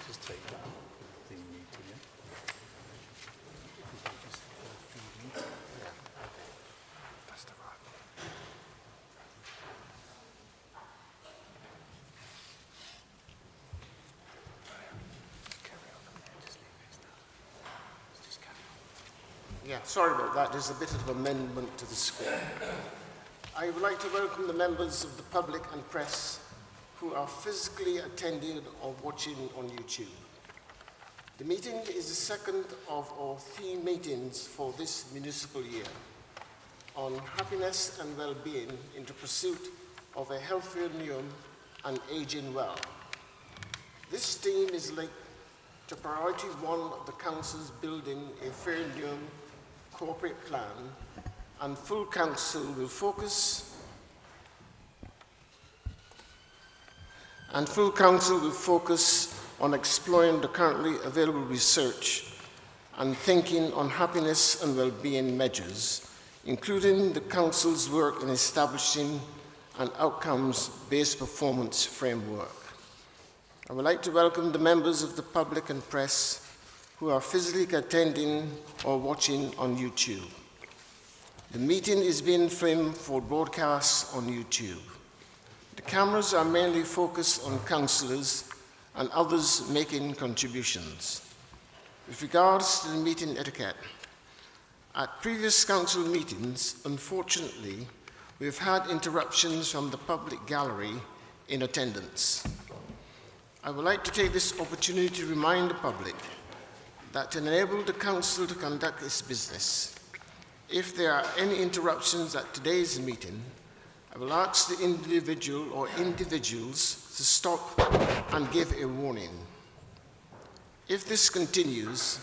Just take that out of the meeting, yeah? Just feed me. Yeah, okay. That's the right one. Carry on. Just leave this now. Just carry on. Yeah, sorry about that. There's a bit of amendment to the script. I would like to welcome the members of the public and press who are physically attending or watching on YouTube. The meeting is the second of our theme meetings for this municipal year on happiness and well-being in the pursuit of a healthier Newham and aging well. This theme is linked to priority one of the council's building a Fairer Newham corporate plan, and Full Council will focus on exploring the currently available research and thinking on happiness and well-being measures, including the Council's work in establishing an outcomes-based performance framework. I would like to welcome the members of the public and press who are physically attending or watching on YouTube. The meeting is being filmed for broadcast on YouTube. The cameras are mainly focused on councillors and others making contributions. With regards to the meeting etiquette, at previous council meetings, unfortunately, we've had interruptions from the public gallery in attendance. I would like to take this opportunity to remind the public that to enable the council to conduct its business, if there are any interruptions at today's meeting, I will ask the individual or individuals to stop and give a warning. If this continues,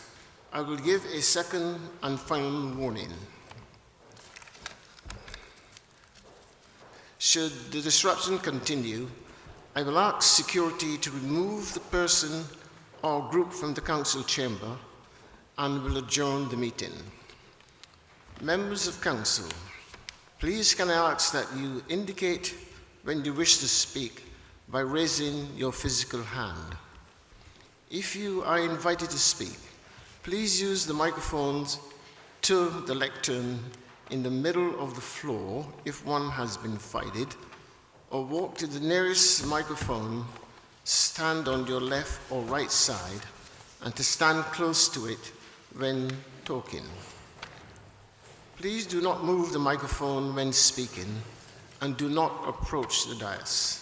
I will give a second and final warning. Should the disruption continue, I will ask security to remove the person or group from the council chamber and will adjourn the meeting. Members of council, please can I ask that you indicate when you wish to speak by raising your physical hand. If you are invited to speak, please use the microphones to the lectern in the middle of the floor if one has been provided, or walk to the nearest microphone, stand on your left or right side, and to stand close to it when talking. Please do not move the microphone when speaking and do not approach the dais.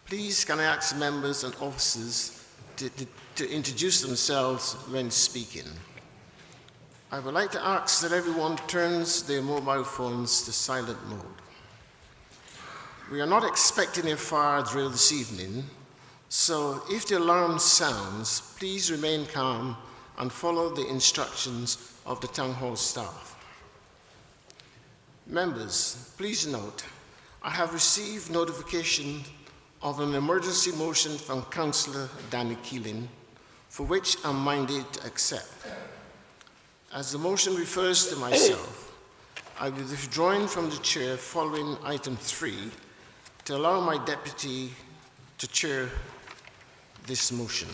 Please can I ask members and officers to introduce themselves when speaking. I would like to ask that everyone turns their mobile phones to silent mode. We are not expecting a fire drill this evening, so if the alarm sounds, please remain calm and follow the instructions of the town hall staff. Members, please note, I have received notification of an emergency motion from Councillor Danny Keeling, for which I'm minded to accept. As the motion refers to myself, I will be withdrawing from the chair following item 3 to allow my deputy to chair this motion.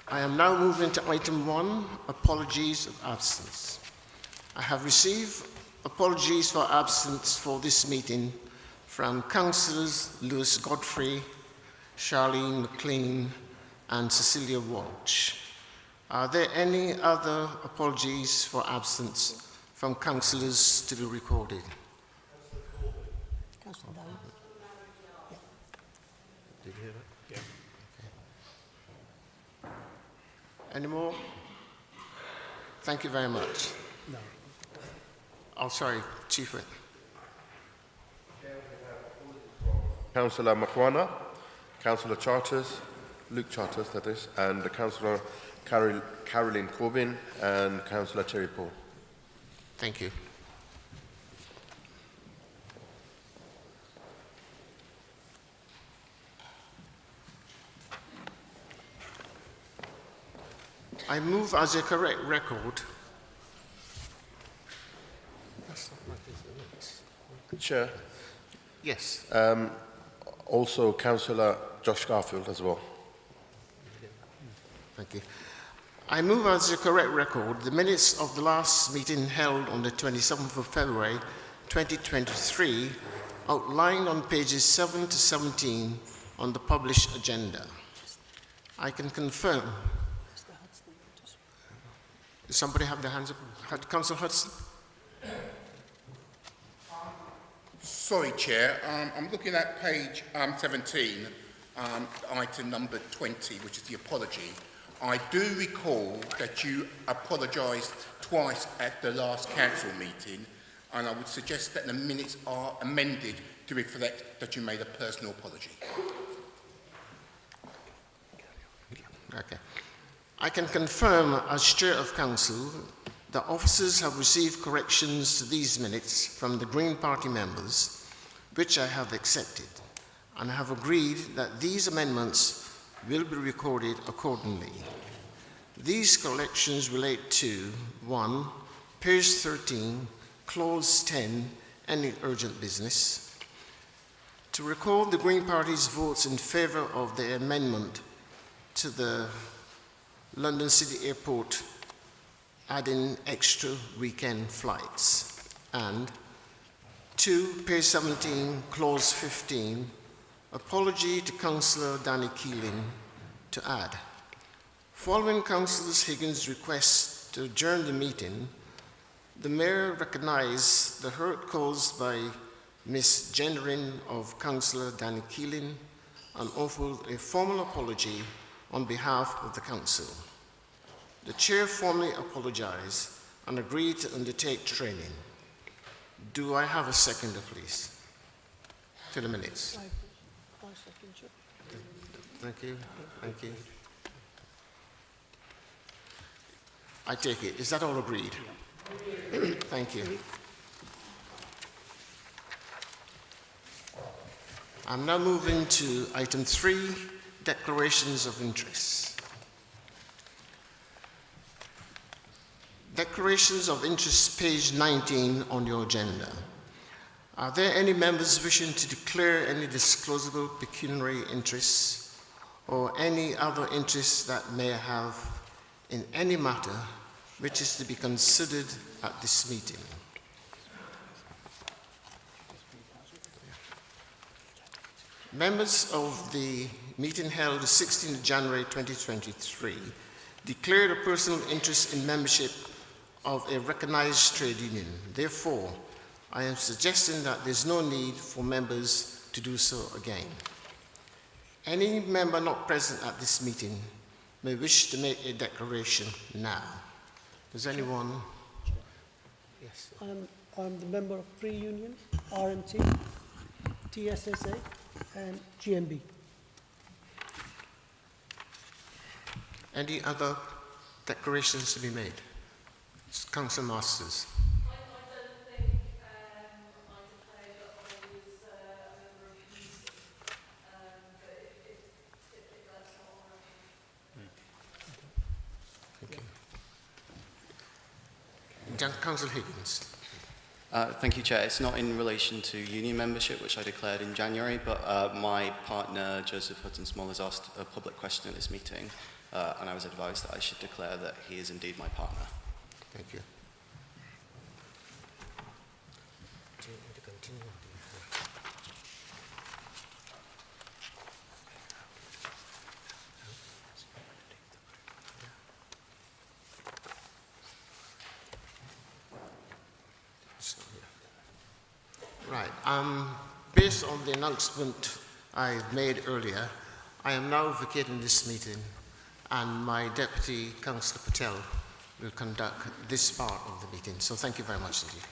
I am now moving to item 1, apologies of absence. I have received apologies for absence for this meeting from Councillors Lewis Godfrey, Charlene McLean, and Cecilia Walsh. Are there any other apologies for absence from councillors to be recorded? Councillor Dowie. Did you hear that? Yeah. Okay. Any more? Thank you very much. No. Oh, sorry, Chief Whip. Councillor Makwana, Councillor Charters, Luke Charters, that is, and Councillor Caroline Corbyn and Councillor Terry Paul. Thank you. I move as a correct record. Chair, Yes. Also, Councillor Josh Garfield as well. Thank you. I move as a correct record the minutes of the last meeting held on the 27th of February 2023, outlined on pages 7 to 17 on the published agenda. I can confirm. Does somebody have their hands up? Councillor Hudson? Sorry, Chair. I'm looking at page 17, item number 20, which is the apology. I do recall that you apologised twice at the last council meeting, and I would suggest that the minutes are amended to reflect that you made a personal apology. Okay. I can confirm as Chair of Council that officers have received corrections to these minutes from the Green Party members, which I have accepted, and have agreed that these amendments will be recorded accordingly. These corrections relate to 1. Page 13, Clause 10, any urgent business. To record the Green Party's votes in favour of the amendment to the London City Airport adding extra weekend flights. And 2, page 17, Clause 15, apology to Councillor Danny Keeling to add. Following Councillor Higgins' request to adjourn the meeting, the Mayor recognised the hurt caused by misgendering of Councillor Danny Keeling and offered a formal apology on behalf of the Council. The Chair formally apologised and agreed to undertake training. Do I have a seconder, please? To the minutes. Thank you. Thank you. I take it. Is that all agreed? Thank you. I'm now moving to item 3, declarations of interest. Declarations of interest, page 19 on your agenda. Are there any members wishing to declare any disclosable pecuniary interests or any other interests that may have in any matter which is to be considered at this meeting? Members of the meeting held the 16th of January 2023 declared a personal interest in membership of a recognized trade union. Therefore, I am suggesting that there's no need for members to do so again. Any member not present at this meeting may wish to make a declaration now. Does anyone? Yes. I'm the member of 3 unions, RMT, TSSA, and GMB. Any other declarations to be made? Councillor Masters. I don't think I declared that I was a member of UNICEF, but if that's not all right. Thank you. Councillor Higgins. Thank you, Chair. It's not in relation to union membership, which I declared in January, but my partner, Joseph Hutton-Small, has asked a public question at this meeting, and I was advised that I should declare that he is indeed my partner. Thank you. Do you want to continue? Right. Based on the announcement I made earlier, I am now vacating this meeting, and my deputy, Councillor Patel, will conduct this part of the meeting. So thank you very much indeed.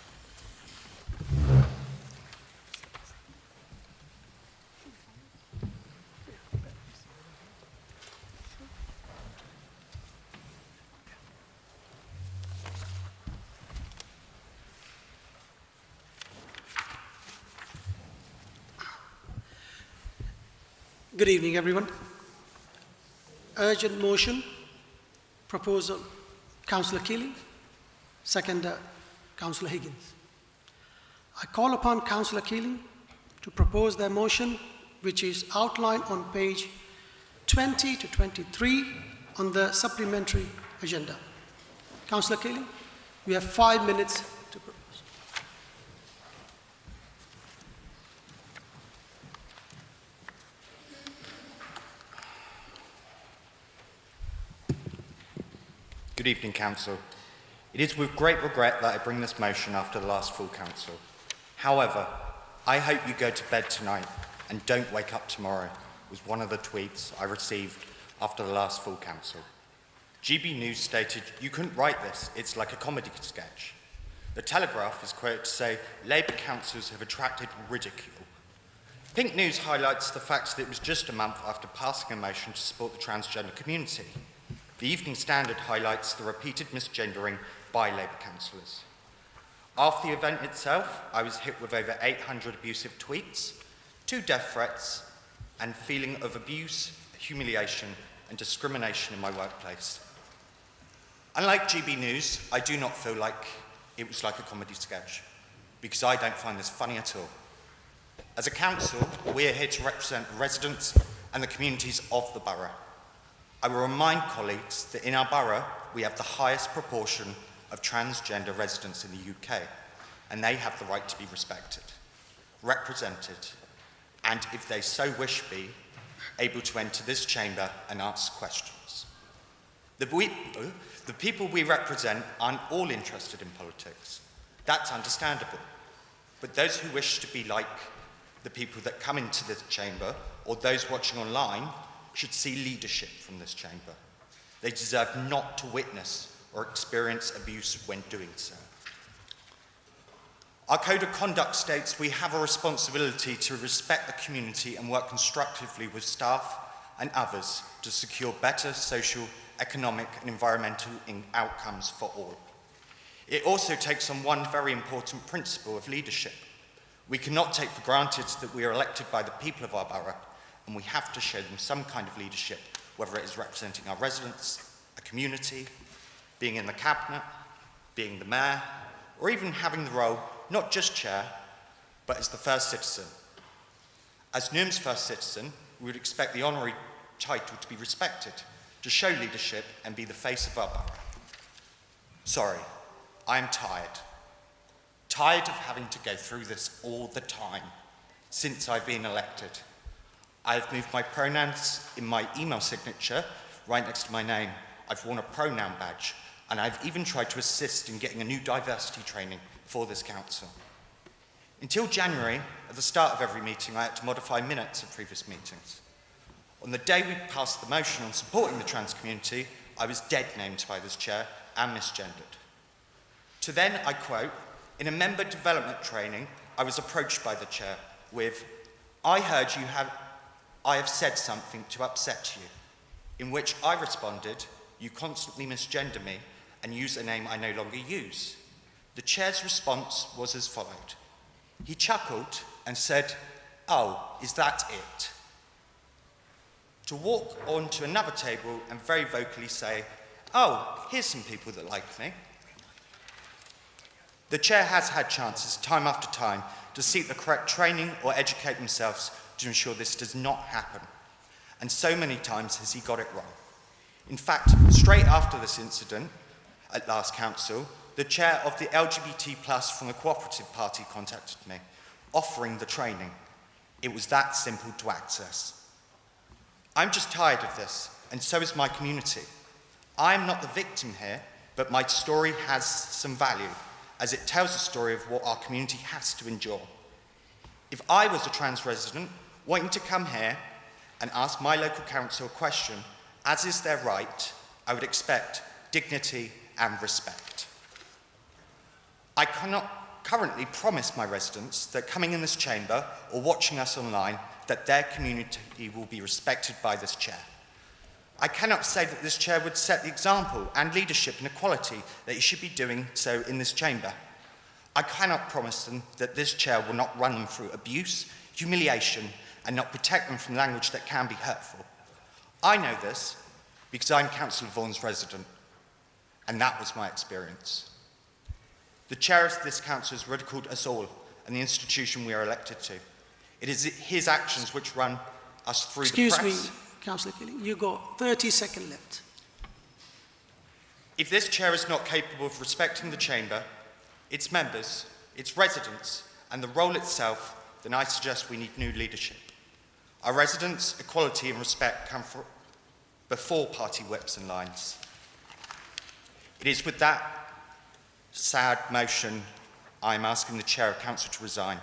Good evening, everyone. Urgent motion, proposal, Councillor Keeling, seconder, Councillor Higgins. I call upon Councillor Keeling to propose their motion which is outlined on page 20 to 23 on the supplementary agenda. Councillor Keeling, you have 5 minutes to propose. Good evening, Council. It is with great regret that I bring this motion after the last full Council. However, I hope you go to bed tonight and don't wake up tomorrow, was one of the tweets I received after the last full Council. GB News stated, "You couldn't write this, it's like a comedy sketch." The Telegraph is quoted to say, "Labour councillors have attracted ridicule." Pink News highlights the fact that it was just a month after passing a motion to support the transgender community. The Evening Standard highlights the repeated misgendering by Labour councillors. After the event itself, I was hit with over 800 abusive tweets, 2 death threats, and feeling of abuse, humiliation, and discrimination in my workplace. Unlike GB News, I do not feel like it was like a comedy sketch, because I don't find this funny at all. As a council, we are here to represent the residents and the communities of the borough. I will remind colleagues that in our borough, we have the highest proportion of transgender residents in the UK, and they have the right to be respected, represented, and if they so wish be, able to enter this chamber and ask questions. The people we represent aren't all interested in politics. That's understandable. But those who wish to be like the people that come into this chamber, or those watching online, should see leadership from this chamber. They deserve not to witness or experience abuse when doing so. Our Code of Conduct states we have a responsibility to respect the community and work constructively with staff and others to secure better social, economic and environmental outcomes for all. It also takes on one very important principle of leadership. We cannot take for granted that we are elected by the people of our borough, and we have to show them some kind of leadership, whether it is representing our residents, a community, being in the cabinet, being the mayor, or even having the role, not just chair, but as the first citizen. As Newham's first citizen, we would expect the honorary title to be respected, to show leadership and be the face of our borough. Sorry, I am tired. Tired of having to go through this all the time since I've been elected. I have moved my pronouns in my email signature right next to my name. I've worn a pronoun badge, and I've even tried to assist in getting a new diversity training for this council. Until January, at the start of every meeting, I had to modify minutes of previous meetings. On the day we passed the motion on supporting the trans community, I was dead named by this chair and misgendered. To then, I quote, "In a member development training, I was approached by the chair with, 'I heard I have said something to upset you,' in which I responded, 'You constantly misgender me and use a name I no longer use.' The chair's response was as followed. He chuckled and said, 'Oh, is that it?' To walk on to another table and very vocally say, 'Oh, here's some people that like me.' The chair has had chances time after time to seek the correct training or educate themselves to ensure this does not happen. And so many times has he got it wrong. In fact, straight after this incident at last council, the chair of the LGBT+ from the Cooperative Party contacted me, offering the training. It was that simple to access. I'm just tired of this, and so is my community. I am not the victim here, but my story has some value, as it tells the story of what our community has to endure. If I was a trans resident wanting to come here and ask my local council a question, as is their right, I would expect dignity and respect. I cannot currently promise my residents that coming in this chamber or watching us online that their community will be respected by this chair. I cannot say that this chair would set the example and leadership and equality that he should be doing so in this chamber. I cannot promise them that this chair will not run them through abuse, humiliation, and not protect them from language that can be hurtful. I know this because I'm Councillor Vaughan's resident, and that was my experience. The chair of this council has ridiculed us all and the institution we are elected to. It is his actions which run us through Excuse the me, press. Councillor Keeling, you got 30 seconds left. If this chair is not capable of respecting the chamber, its members, its residents, and the role itself, then I suggest we need new leadership. Our residents' equality and respect come before party whips and lines. It is with that sad motion I am asking the Chair of Council to resign,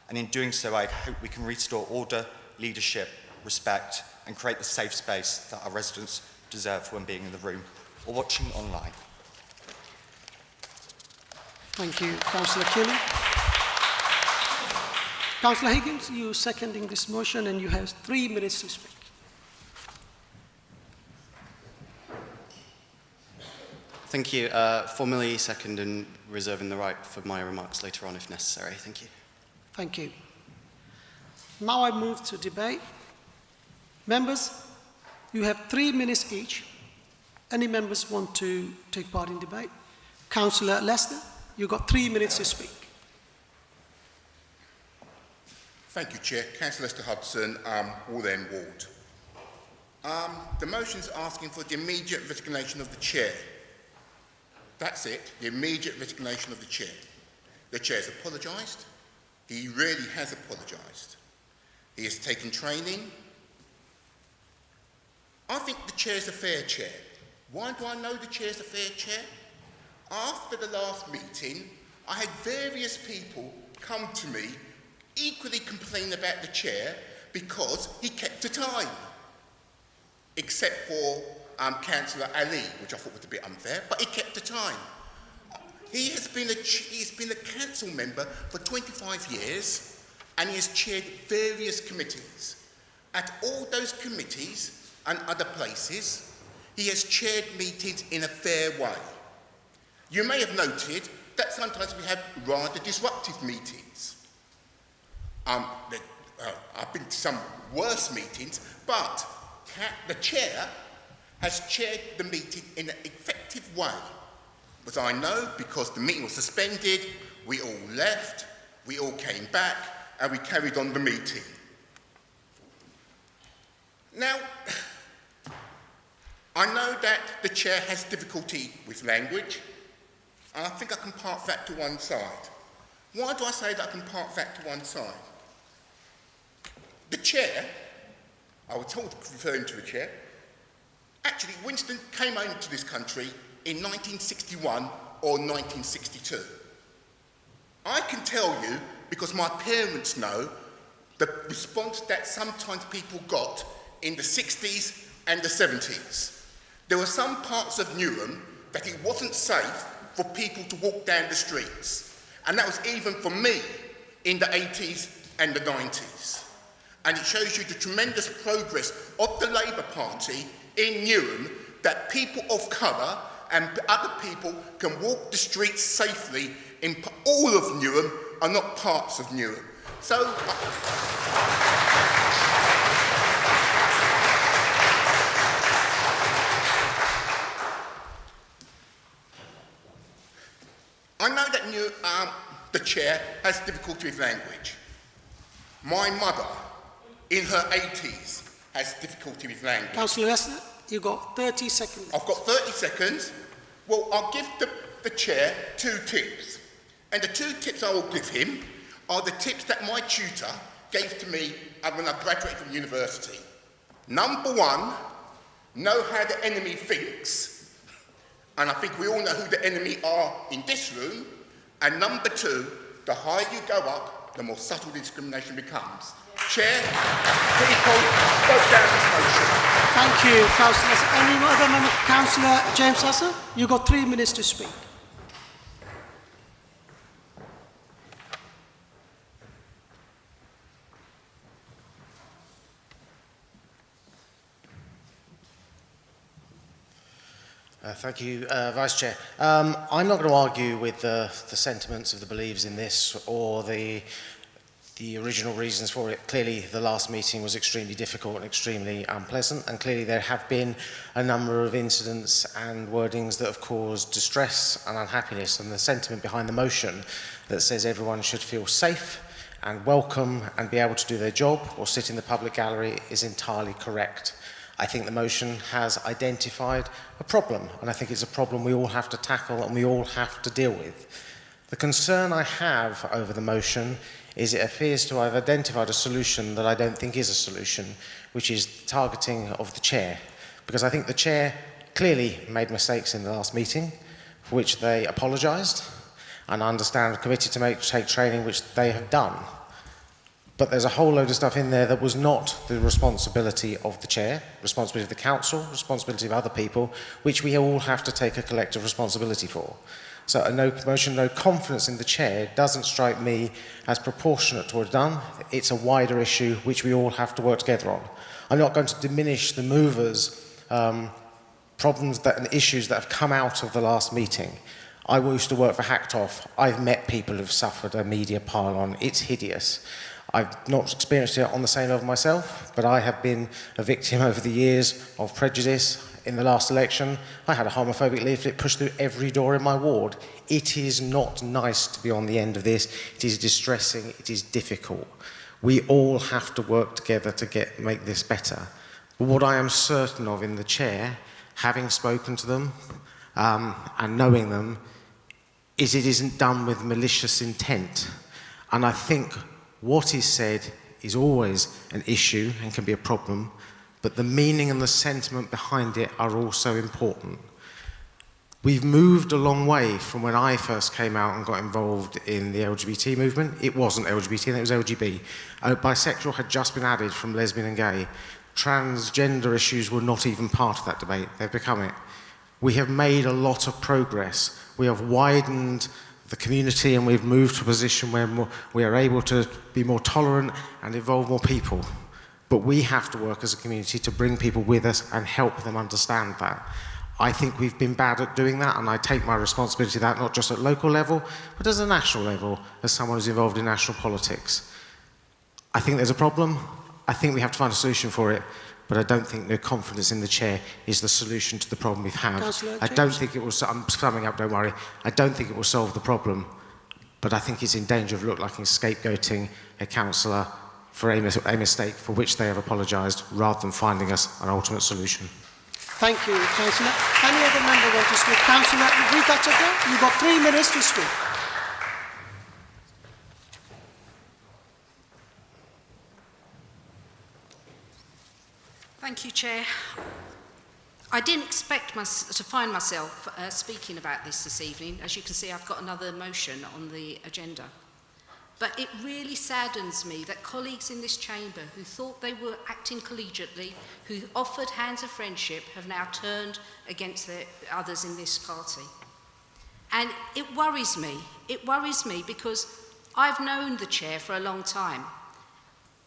and in doing so I hope we can restore order, leadership, respect, and create the safe space that our residents deserve when being in the room or watching online. Thank you, Councillor Keeling. Councillor Higgins, you seconding this motion and you have 3 minutes to speak. Thank you. Formally second and reserving the right for my remarks later on if necessary. Thank you. Thank you. Now I move to debate. Members, you have 3 minutes each. Any members want to take part in debate? Councillor Lester, you've got 3 minutes to speak. Thank you, Chair. Councillor Lester Hudson, Ward End Ward. The motion's asking for the immediate resignation of the Chair. That's it, the immediate resignation of the Chair. The Chair's apologised. He really has apologised. He has taken training. I think the Chair's a fair Chair. Why do I know the Chair's a fair Chair? After the last meeting, I had various people come to me equally complain about the Chair because he kept to time. Except for Councillor Ali, which I thought was a bit unfair, but he kept the time. He's been a council member for 25 years and he has chaired various committees. At all those committees and other places, he has chaired meetings in a fair way. You may have noted that sometimes we have rather disruptive meetings. I've been to some worse meetings, but the Chair has chaired the meeting in an effective way. But I know because the meeting was suspended, we all left, we all came back, and we carried on the meeting. Now, I know that the Chair has difficulty with language, and I think I can park that to one side. Why do I say that I can park that to one side? The Chair, I was told referring to the Chair, actually Winston came into this country in 1961 or 1962. I can tell you, because my parents know, the response that sometimes people got in the 60s and the 70s. There were some parts of Newham that it wasn't safe for people to walk down the streets. And that was even for me in the 80s and the 90s. And it shows you the tremendous progress of the Labour Party in Newham, that people of colour and other people can walk the streets safely in all of Newham and not parts of Newham. So, I know that the Chair has difficulty with language. My mother, in her 80s, has difficulty with language. Councillor Lester, you've got 30 seconds. I've got 30 seconds. Well, I'll give the Chair 2 tips. And the 2 tips I will give him are the tips that my tutor gave to me when I graduated from university. Number 1, know how the enemy thinks. And I think we all know who the enemy are in this room. And number 2, the higher you go up, the more subtle the discrimination becomes. Chair, people, vote down this motion. Thank you, Councillor. Any other member? Councillor James Hassan, you've got 3 minutes to speak. Thank you, Vice Chair. I'm not going to argue with the sentiments of the beliefs in this or the original reasons for it. Clearly, the last meeting was extremely difficult and extremely unpleasant, and clearly there have been a number of incidents and wordings that have caused distress and unhappiness, and the sentiment behind the motion that says everyone should feel safe and welcome and be able to do their job or sit in the public gallery is entirely correct. I think the motion has identified a problem, and I think it's a problem we all have to tackle and we all have to deal with. The concern I have over the motion is it appears to have identified a solution that I don't think is a solution, which is targeting of the chair. Because I think the chair clearly made mistakes in the last meeting, for which they apologised, and I understand committed to take training, which they have done. But there's a whole load of stuff in there that was not the responsibility of the chair, responsibility of the council, responsibility of other people, which we all have to take a collective responsibility for. So a motion, no confidence in the chair doesn't strike me as proportionate to what done. It's a wider issue which we all have to work together on. I'm not going to diminish the movers' problems and issues that have come out of the last meeting. I used to work for Hacked Off. I've met people who've suffered a media pile-on. It's hideous. I've not experienced it on the same level myself, but I have been a victim over the years of prejudice. In the last election, I had a homophobic leaflet pushed through every door in my ward. It is not nice to be on the end of this. It is distressing. It is difficult. We all have to work together to make this better. But what I am certain of in the chair, having spoken to them and knowing them, is it isn't done with malicious intent. And I think what is said is always an issue and can be a problem, but the meaning and the sentiment behind it are also important. We've moved a long way from when I first came out and got involved in the LGBT movement. It wasn't LGBT, it was LGB. Bisexual had just been added from lesbian and gay. Transgender issues were not even part of that debate. They've become it. We have made a lot of progress. We have widened the community and we've moved to a position where we are able to be more tolerant and involve more people. But we have to work as a community to bring people with us and help them understand that. I think we've been bad at doing that, and I take my responsibility for that, not just at local level, but as a national level, as someone who's involved in national politics. I think there's a problem. I think we have to find a solution for it, but I don't think no confidence in the chair is the solution to the problem we've had. I don't think it will, I'm summing up, don't worry, I don't think it will solve the problem, but I think it's in danger of looking like scapegoating a councillor for a mistake for which they have apologised, rather than finding us an ultimate solution. Thank you, Councillor. Any other member want to speak? Councillor Rita, you've got 3 minutes to speak. Thank you, Chair. I didn't expect to find myself speaking about this evening. As you can see, I've got another motion on the agenda. But it really saddens me that colleagues in this chamber who thought they were acting collegiately, who offered hands of friendship, have now turned against the others in this party. And it worries me. It worries me because I've known the chair for a long time.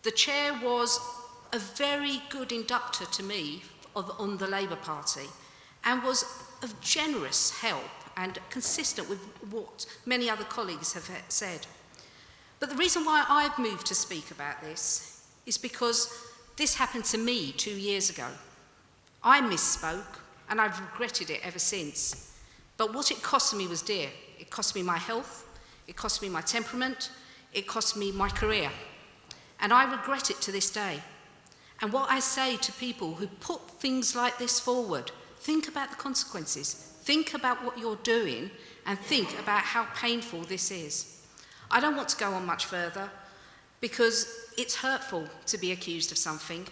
The chair was a very good inductor to me on the Labour Party and was of generous help and consistent with what many other colleagues have said. But the reason why I've moved to speak about this is because this happened to me 2 years ago. I misspoke and I've regretted it ever since. But what it cost me was dear. It cost me my health, it cost me my temperament, it cost me my career. And I regret it to this day. And what I say to people who put things like this forward, think about the consequences, think about what you're doing, and think about how painful this is. I don't want to go on much further because it's hurtful to be accused of something,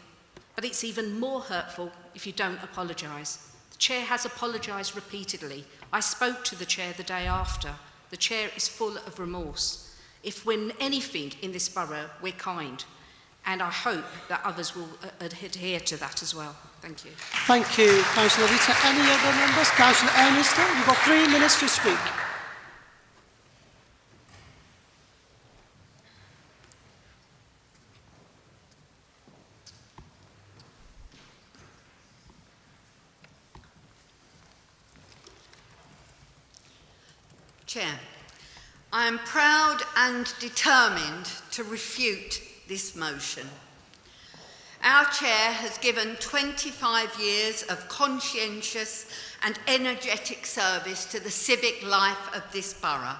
but it's even more hurtful if you don't apologise. The chair has apologised repeatedly. I spoke to the chair the day after. The chair is full of remorse. If we're anything in this borough, we're kind. And I hope that others will adhere to that as well. Thank you. Thank you, Councillor Rita. Any other members? Councillor Erneston, you've got 3 minutes to speak. Chair, I am proud and determined to refute this motion. Our chair has given 25 years of conscientious and energetic service to the civic life of this borough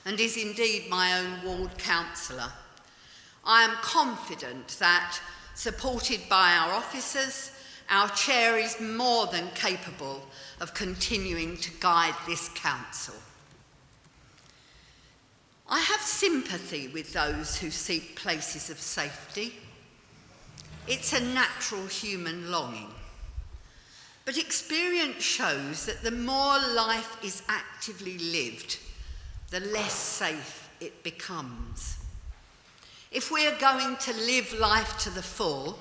and is indeed my own ward councillor. I am confident that, supported by our officers, our chair is more than capable of continuing to guide this council. I have sympathy with those who seek places of safety. It's a natural human longing. But experience shows that the more life is actively lived, the less safe it becomes. If we are going to live life to the full,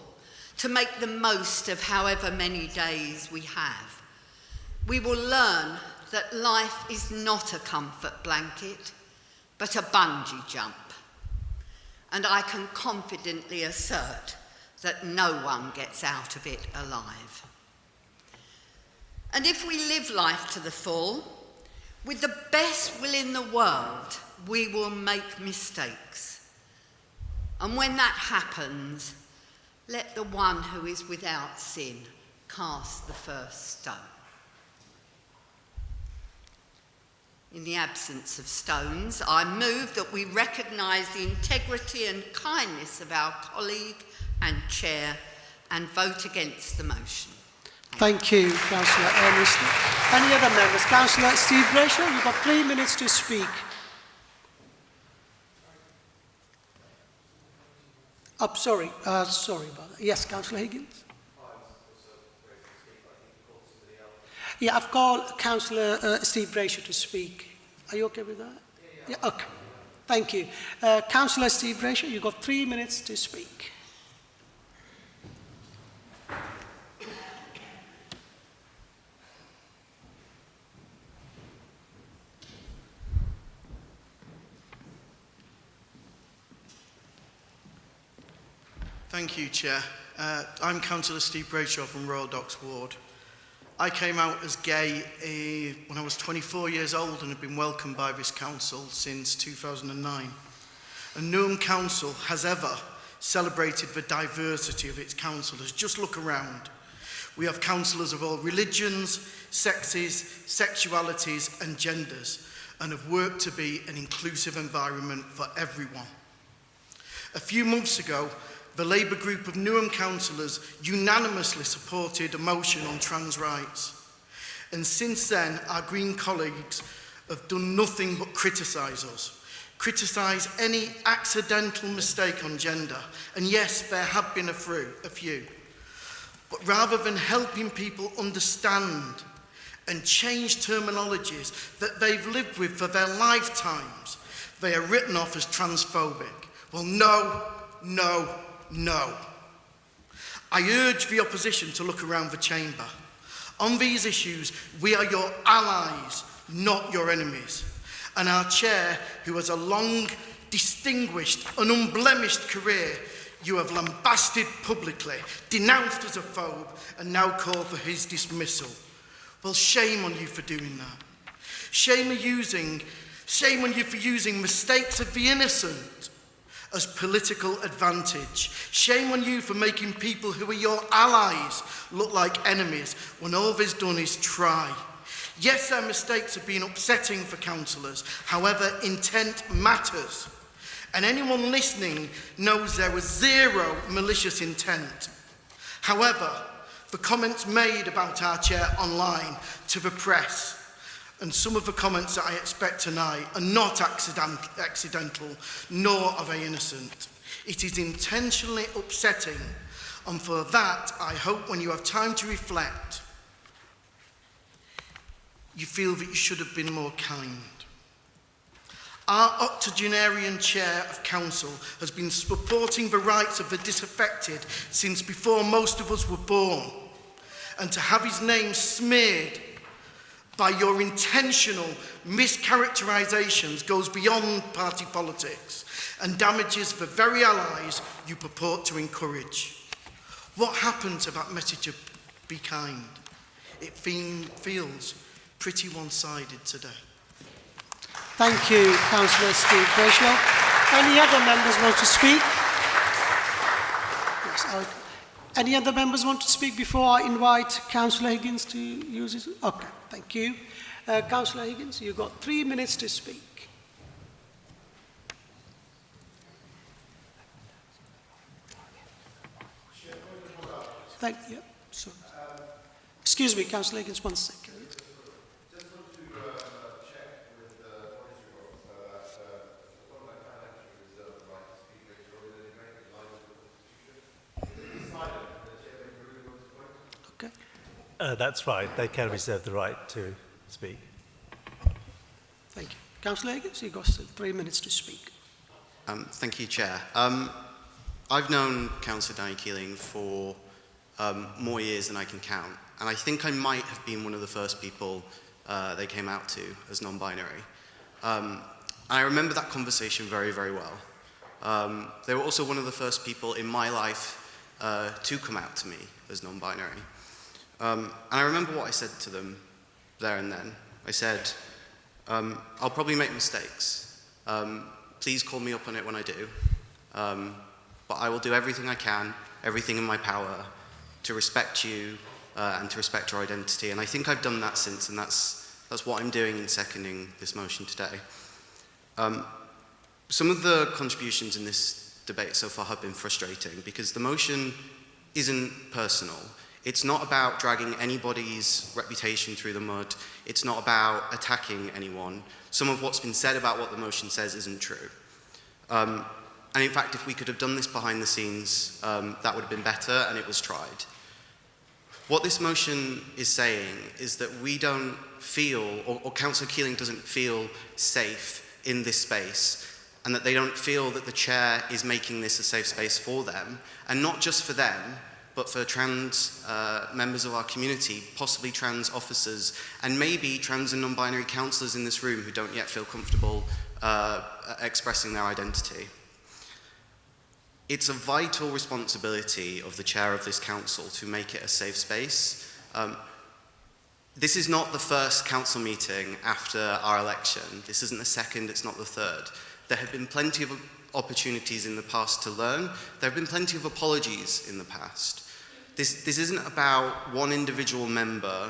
to make the most of however many days we have, we will learn that life is not a comfort blanket, but a bungee jump. And I can confidently assert that no one gets out of it alive. And if we live life to the full, with the best will in the world, we will make mistakes. And when that happens, let the one who is without sin cast the first stone. In the absence of stones, I move that we recognise the integrity and kindness of our colleague and chair and vote against the motion. Thank you, Councillor Ernest. Any other members? Councillor Steve Brayshaw, you've got 3 minutes to speak. Sorry about that. Yes, Councillor Higgins. Yeah, I've called Councillor Steve Brayshaw to speak. Are you okay with that? Yeah, okay. Thank you. Councillor Steve Brayshaw, you've got 3 minutes to speak. Thank you, Chair. I'm Councillor Steve Brayshaw from Royal Docks Ward. I came out as gay when I was 24 years old and have been welcomed by this council since 2009. And Newham Council has ever celebrated the diversity of its councillors. Just look around. We have councillors of all religions, sexes, sexualities and genders, and have worked to be an inclusive environment for everyone. A few months ago, the Labour group of Newham councillors unanimously supported a motion on trans rights. And since then, our Green colleagues have done nothing but criticise us. Criticise any accidental mistake on gender. And yes, there have been a few. But rather than helping people understand and change terminologies that they've lived with for their lifetimes, they are written off as transphobic. Well, no. I urge the opposition to look around the chamber. On these issues, we are your allies, not your enemies. And our chair, who has a long, distinguished and unblemished career, you have lambasted publicly, denounced as a phobe, and now call for his dismissal. Well, shame on you for doing that. Shame on you for using mistakes of the innocent as political advantage. Shame on you for making people who are your allies look like enemies when all they've done is try. Yes, their mistakes have been upsetting for councillors. However, intent matters. And anyone listening knows there was zero malicious intent. However, the comments made about our chair online to the press and some of the comments that I expect tonight are not accidental, nor are they innocent. It is intentionally upsetting, and for that, I hope when you have time to reflect, you feel that you should have been more kind. Our octogenarian chair of council has been supporting the rights of the disaffected since before most of us were born, and to have his name smeared by your intentional mischaracterizations goes beyond party politics and damages the very allies you purport to encourage. What happened to that message of be kind? It feels pretty one-sided today. Thank you, Councillor Steve Brayshaw. Any other members want to speak? Yes, any other members want to speak before I invite Councillor Higgins to use his? Okay, thank you. Councillor Higgins, you've got 3 minutes to speak. Thank you. So, excuse me, Councillor Higgins, 1 second. Okay. That's right. They can reserve the right to speak. Thank you. Councillor Higgins, you've got still 3 minutes to speak. Thank you, Chair. I've known Councillor Danny Keeling for more years than I can count, and I think I might have been one of the first people they came out to as non-binary. I remember that conversation very, very well. They were also one of the first people in my life to come out to me as non-binary. And I remember what I said to them there and then. I said, I'll probably make mistakes. Please call me up on it when I do. But I will do everything I can, everything in my power, to respect you and to respect your identity. And I think I've done that since, and that's what I'm doing in seconding this motion today. Some of the contributions in this debate so far have been frustrating because the motion isn't personal. It's not about dragging anybody's reputation through the mud. It's not about attacking anyone. Some of what's been said about what the motion says isn't true. And in fact, if we could have done this behind the scenes, that would have been better, and it was tried. What this motion is saying is that we don't feel, or Councillor Keeling doesn't feel safe in this space, and that they don't feel that the chair is making this a safe space for them, and not just for them, but for trans members of our community, possibly trans officers, and maybe trans and non-binary councillors in this room who don't yet feel comfortable expressing their identity. It's a vital responsibility of the chair of this council to make it a safe space. This is not the first council meeting after our election. This isn't the second, it's not the third. There have been plenty of opportunities in the past to learn. There have been plenty of apologies in the past. This isn't about one individual member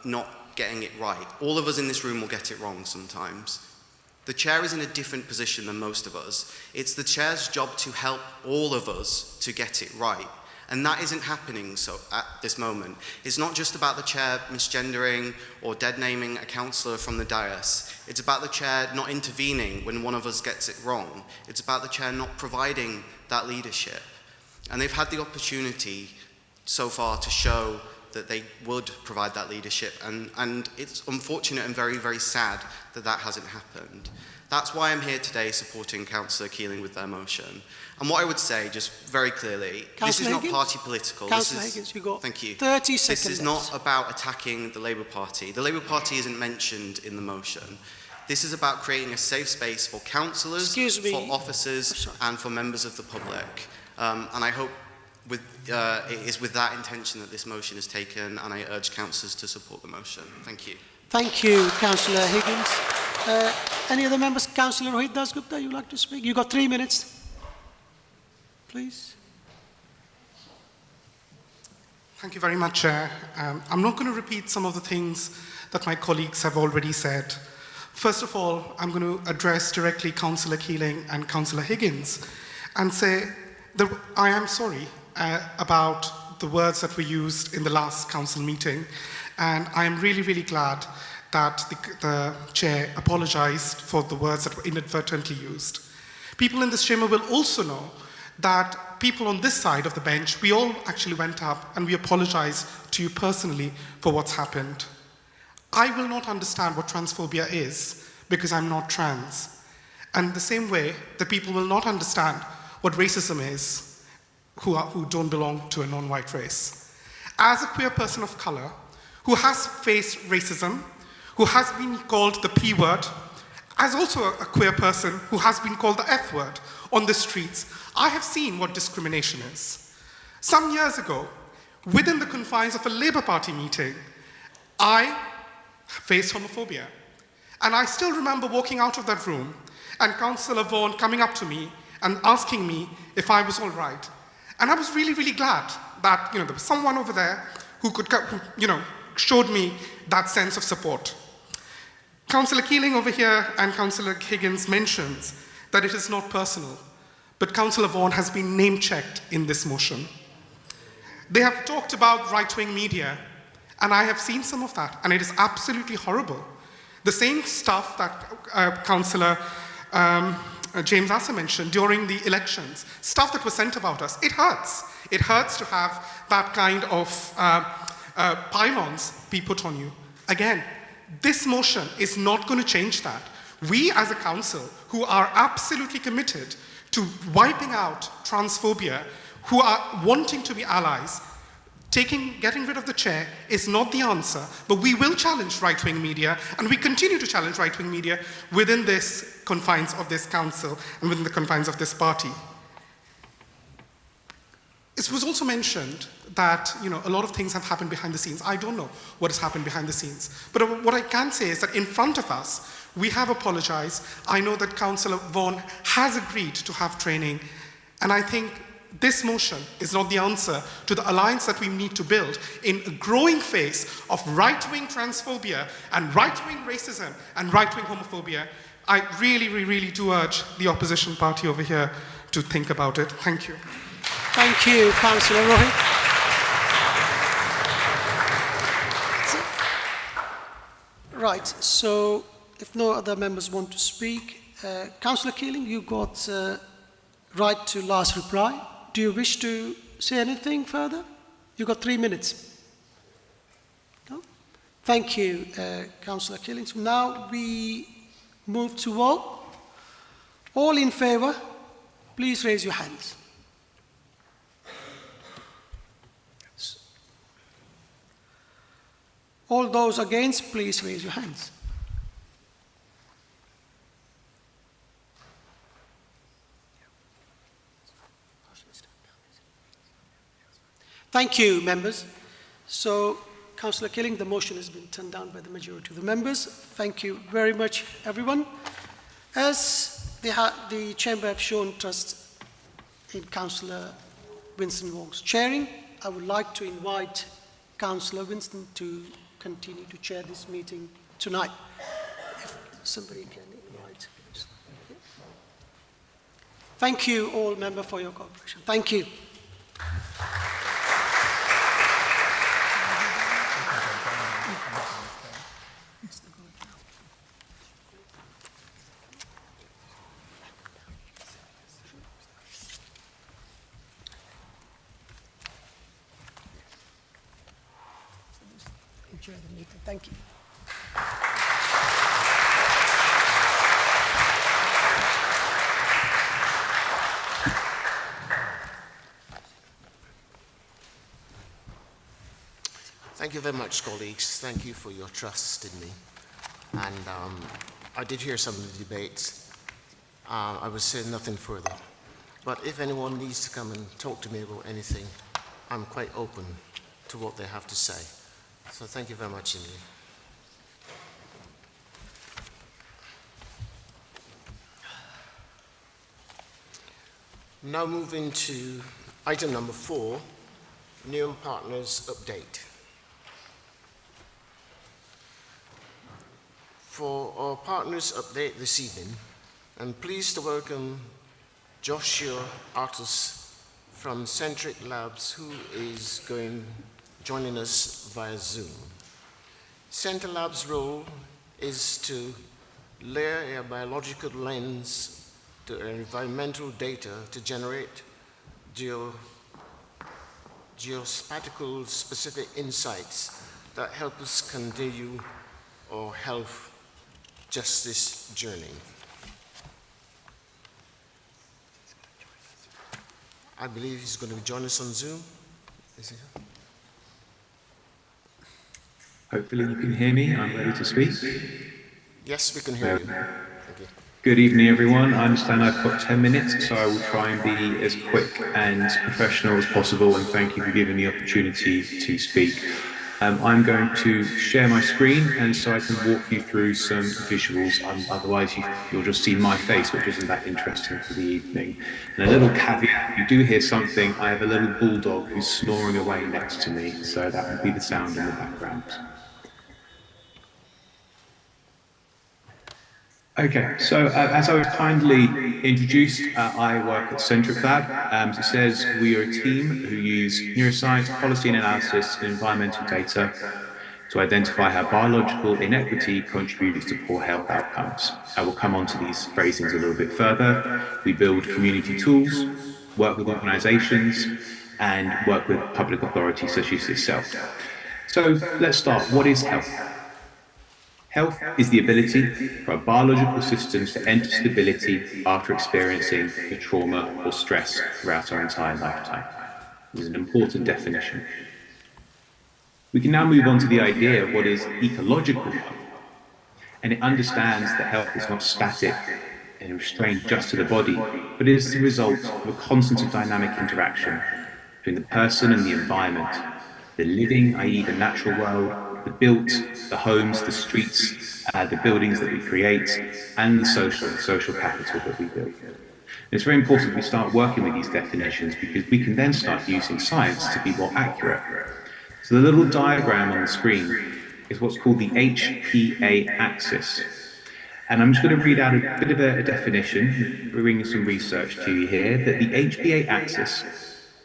not getting it right. All of us in this room will get it wrong sometimes. The chair is in a different position than most of us. It's the chair's job to help all of us to get it right. And that isn't happening at this moment. It's not just about the chair misgendering or dead-naming a councillor from the dais. It's about the chair not intervening when one of us gets it wrong. It's about the chair not providing that leadership. And they've had the opportunity so far to show that they would provide that leadership, and it's unfortunate and very, very sad that that hasn't happened. That's why I'm here today supporting Councillor Keeling with their motion. And what I would say, just very clearly, this is not party political. Councillor Higgins, you've got thank you. 30 seconds. This is not about attacking the Labour Party. The Labour Party isn't mentioned in the motion. This is about creating a safe space for councillors, for officers, and for members of the public. And I hope it is with that intention that this motion is taken, and I urge councillors to support the motion. Thank you. Thank you, Councillor Higgins. Any other members? Councillor Rohit Dasgupta, you'd like to speak? You've got 3 minutes. Please. Thank you very much, Chair. I'm not going to repeat some of the things that my colleagues have already said. First of all, I'm going to address directly Councillor Keeling and Councillor Higgins and say that I am sorry about the words that were used in the last council meeting, and I am really, really glad that the chair apologized for the words that were inadvertently used. People in this chamber will also know that people on this side of the bench, we all actually went up and we apologized to you personally for what's happened. I will not understand what transphobia is because I'm not trans. And the same way that people will not understand what racism is who don't belong to a non-white race. As a queer person of color who has faced racism, who has been called the P word, as also a queer person who has been called the F word on the streets, I have seen what discrimination is. Some years ago, within the confines of a Labour Party meeting, I faced homophobia. And I still remember walking out of that room and Councillor Vaughan coming up to me and asking me if I was all right. And I was really, really glad that there was someone over there who showed me that sense of support. Councillor Keeling over here and Councillor Higgins mentions that it is not personal, but Councillor Vaughan has been name-checked in this motion. They have talked about right-wing media, and I have seen some of that, and it is absolutely horrible. The same stuff that Councillor James Asa mentioned during the elections, stuff that was sent about us, it hurts. It hurts to have that kind of pylons be put on you. Again, this motion is not going to change that. We as a council, who are absolutely committed to wiping out transphobia, who are wanting to be allies, getting rid of the chair is not the answer, but we will challenge right-wing media, and we continue to challenge right-wing media within this confines of this council and within the confines of this party. It was also mentioned that a lot of things have happened behind the scenes. I don't know what has happened behind the scenes, but what I can say is that in front of us, we have apologized. I know that Councillor Vaughan has agreed to have training, and I think this motion is not the answer to the alliance that we need to build in a growing face of right-wing transphobia and right-wing racism and right-wing homophobia. I really, really do urge the opposition party over here to think about it. Thank you. Thank you, Councillor Rohit. Right, so if no other members want to speak, Councillor Keeling, you got right to last reply. Do you wish to say anything further? You've got 3 minutes. No? Thank you, Councillor Keeling. So now we move to vote. All in favour, please raise your hands. All those against, please raise your hands. Thank you, members. So, Councillor Keeling, the motion has been turned down by the majority of the members. Thank you very much, everyone. As the Chamber have shown trust in Councillor Winston Wong's chairing, I would like to invite Councillor Winston to continue to chair this meeting tonight. If somebody can invite. Thank you all, members, for your cooperation. Thank you. Enjoy the meeting. Thank you. Thank you very much, colleagues. Thank you for your trust in me. And I did hear some of the debates. I will say nothing further. But if anyone needs to come and talk to me about anything, I'm quite open to what they have to say. So thank you very much indeed. Now moving to item number 4, Newham Partners update. For our partners update this evening, I'm pleased to welcome Joshua Artus from Centric Labs, who is joining us via Zoom. Centric Labs' role is to layer a biological lens to environmental data to generate geospatial specific insights that help us continue our health justice journey. I believe he's going to join us on Zoom. Is he here? Hopefully you can hear me. I'm ready to speak. Yes, we can hear you. Thank you. Good evening, everyone. I understand I've got 10 minutes, so I will try and be as quick and professional as possible, and thank you for giving me the opportunity to speak. I'm going to share my screen, and so I can walk you through some visuals. Otherwise, you'll just see my face, which isn't that interesting for the evening. And a little caveat, if you do hear something, I have a little bulldog who's snoring away next to me, so that would be the sound in the background. Okay, so as I was kindly introduced, I work at Centric Lab. As it says, we are a team who use neuroscience, policy and analysis, and environmental data to identify how biological inequity contributes to poor health outcomes. I will come on to these phrasings a little bit further. We build community tools, work with organisations, and work with public authorities such as yourself. So let's start. What is health? Health is the ability for our biological systems to enter stability after experiencing a trauma or stress throughout our entire lifetime. This is an important definition. We can now move on to the idea of what is ecological health. And it understands that health is not static and restrained just to the body, but is the result of a constant and dynamic interaction between the person and the environment, the living, i.e. the natural world, the built, the homes, the streets, the buildings that we create, and the social capital that we build. It's very important we start working with these definitions because we can then start using science to be more accurate. So the little diagram on the screen is what's called the HPA axis. And I'm just going to read out a bit of a definition, bringing some research to you here, that the HPA axis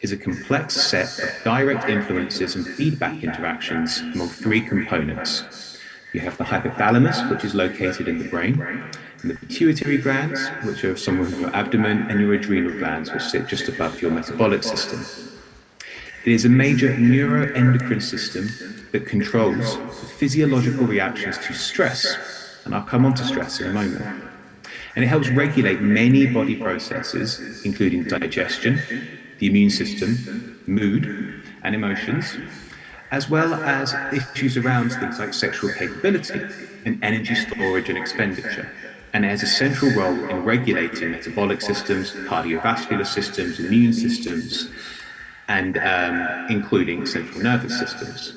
is a complex set of direct influences and feedback interactions among three components. You have the hypothalamus, which is located in the brain, and the pituitary glands, which are somewhere in your abdomen, and your adrenal glands, which sit just above your metabolic system. It is a major neuroendocrine system that controls the physiological reactions to stress, and I'll come on to stress in a moment. And it helps regulate many body processes, including digestion, the immune system, mood, and emotions, as well as issues around things like sexual capability and energy storage and expenditure. And it has a central role in regulating metabolic systems, cardiovascular systems, immune systems, and including central nervous systems.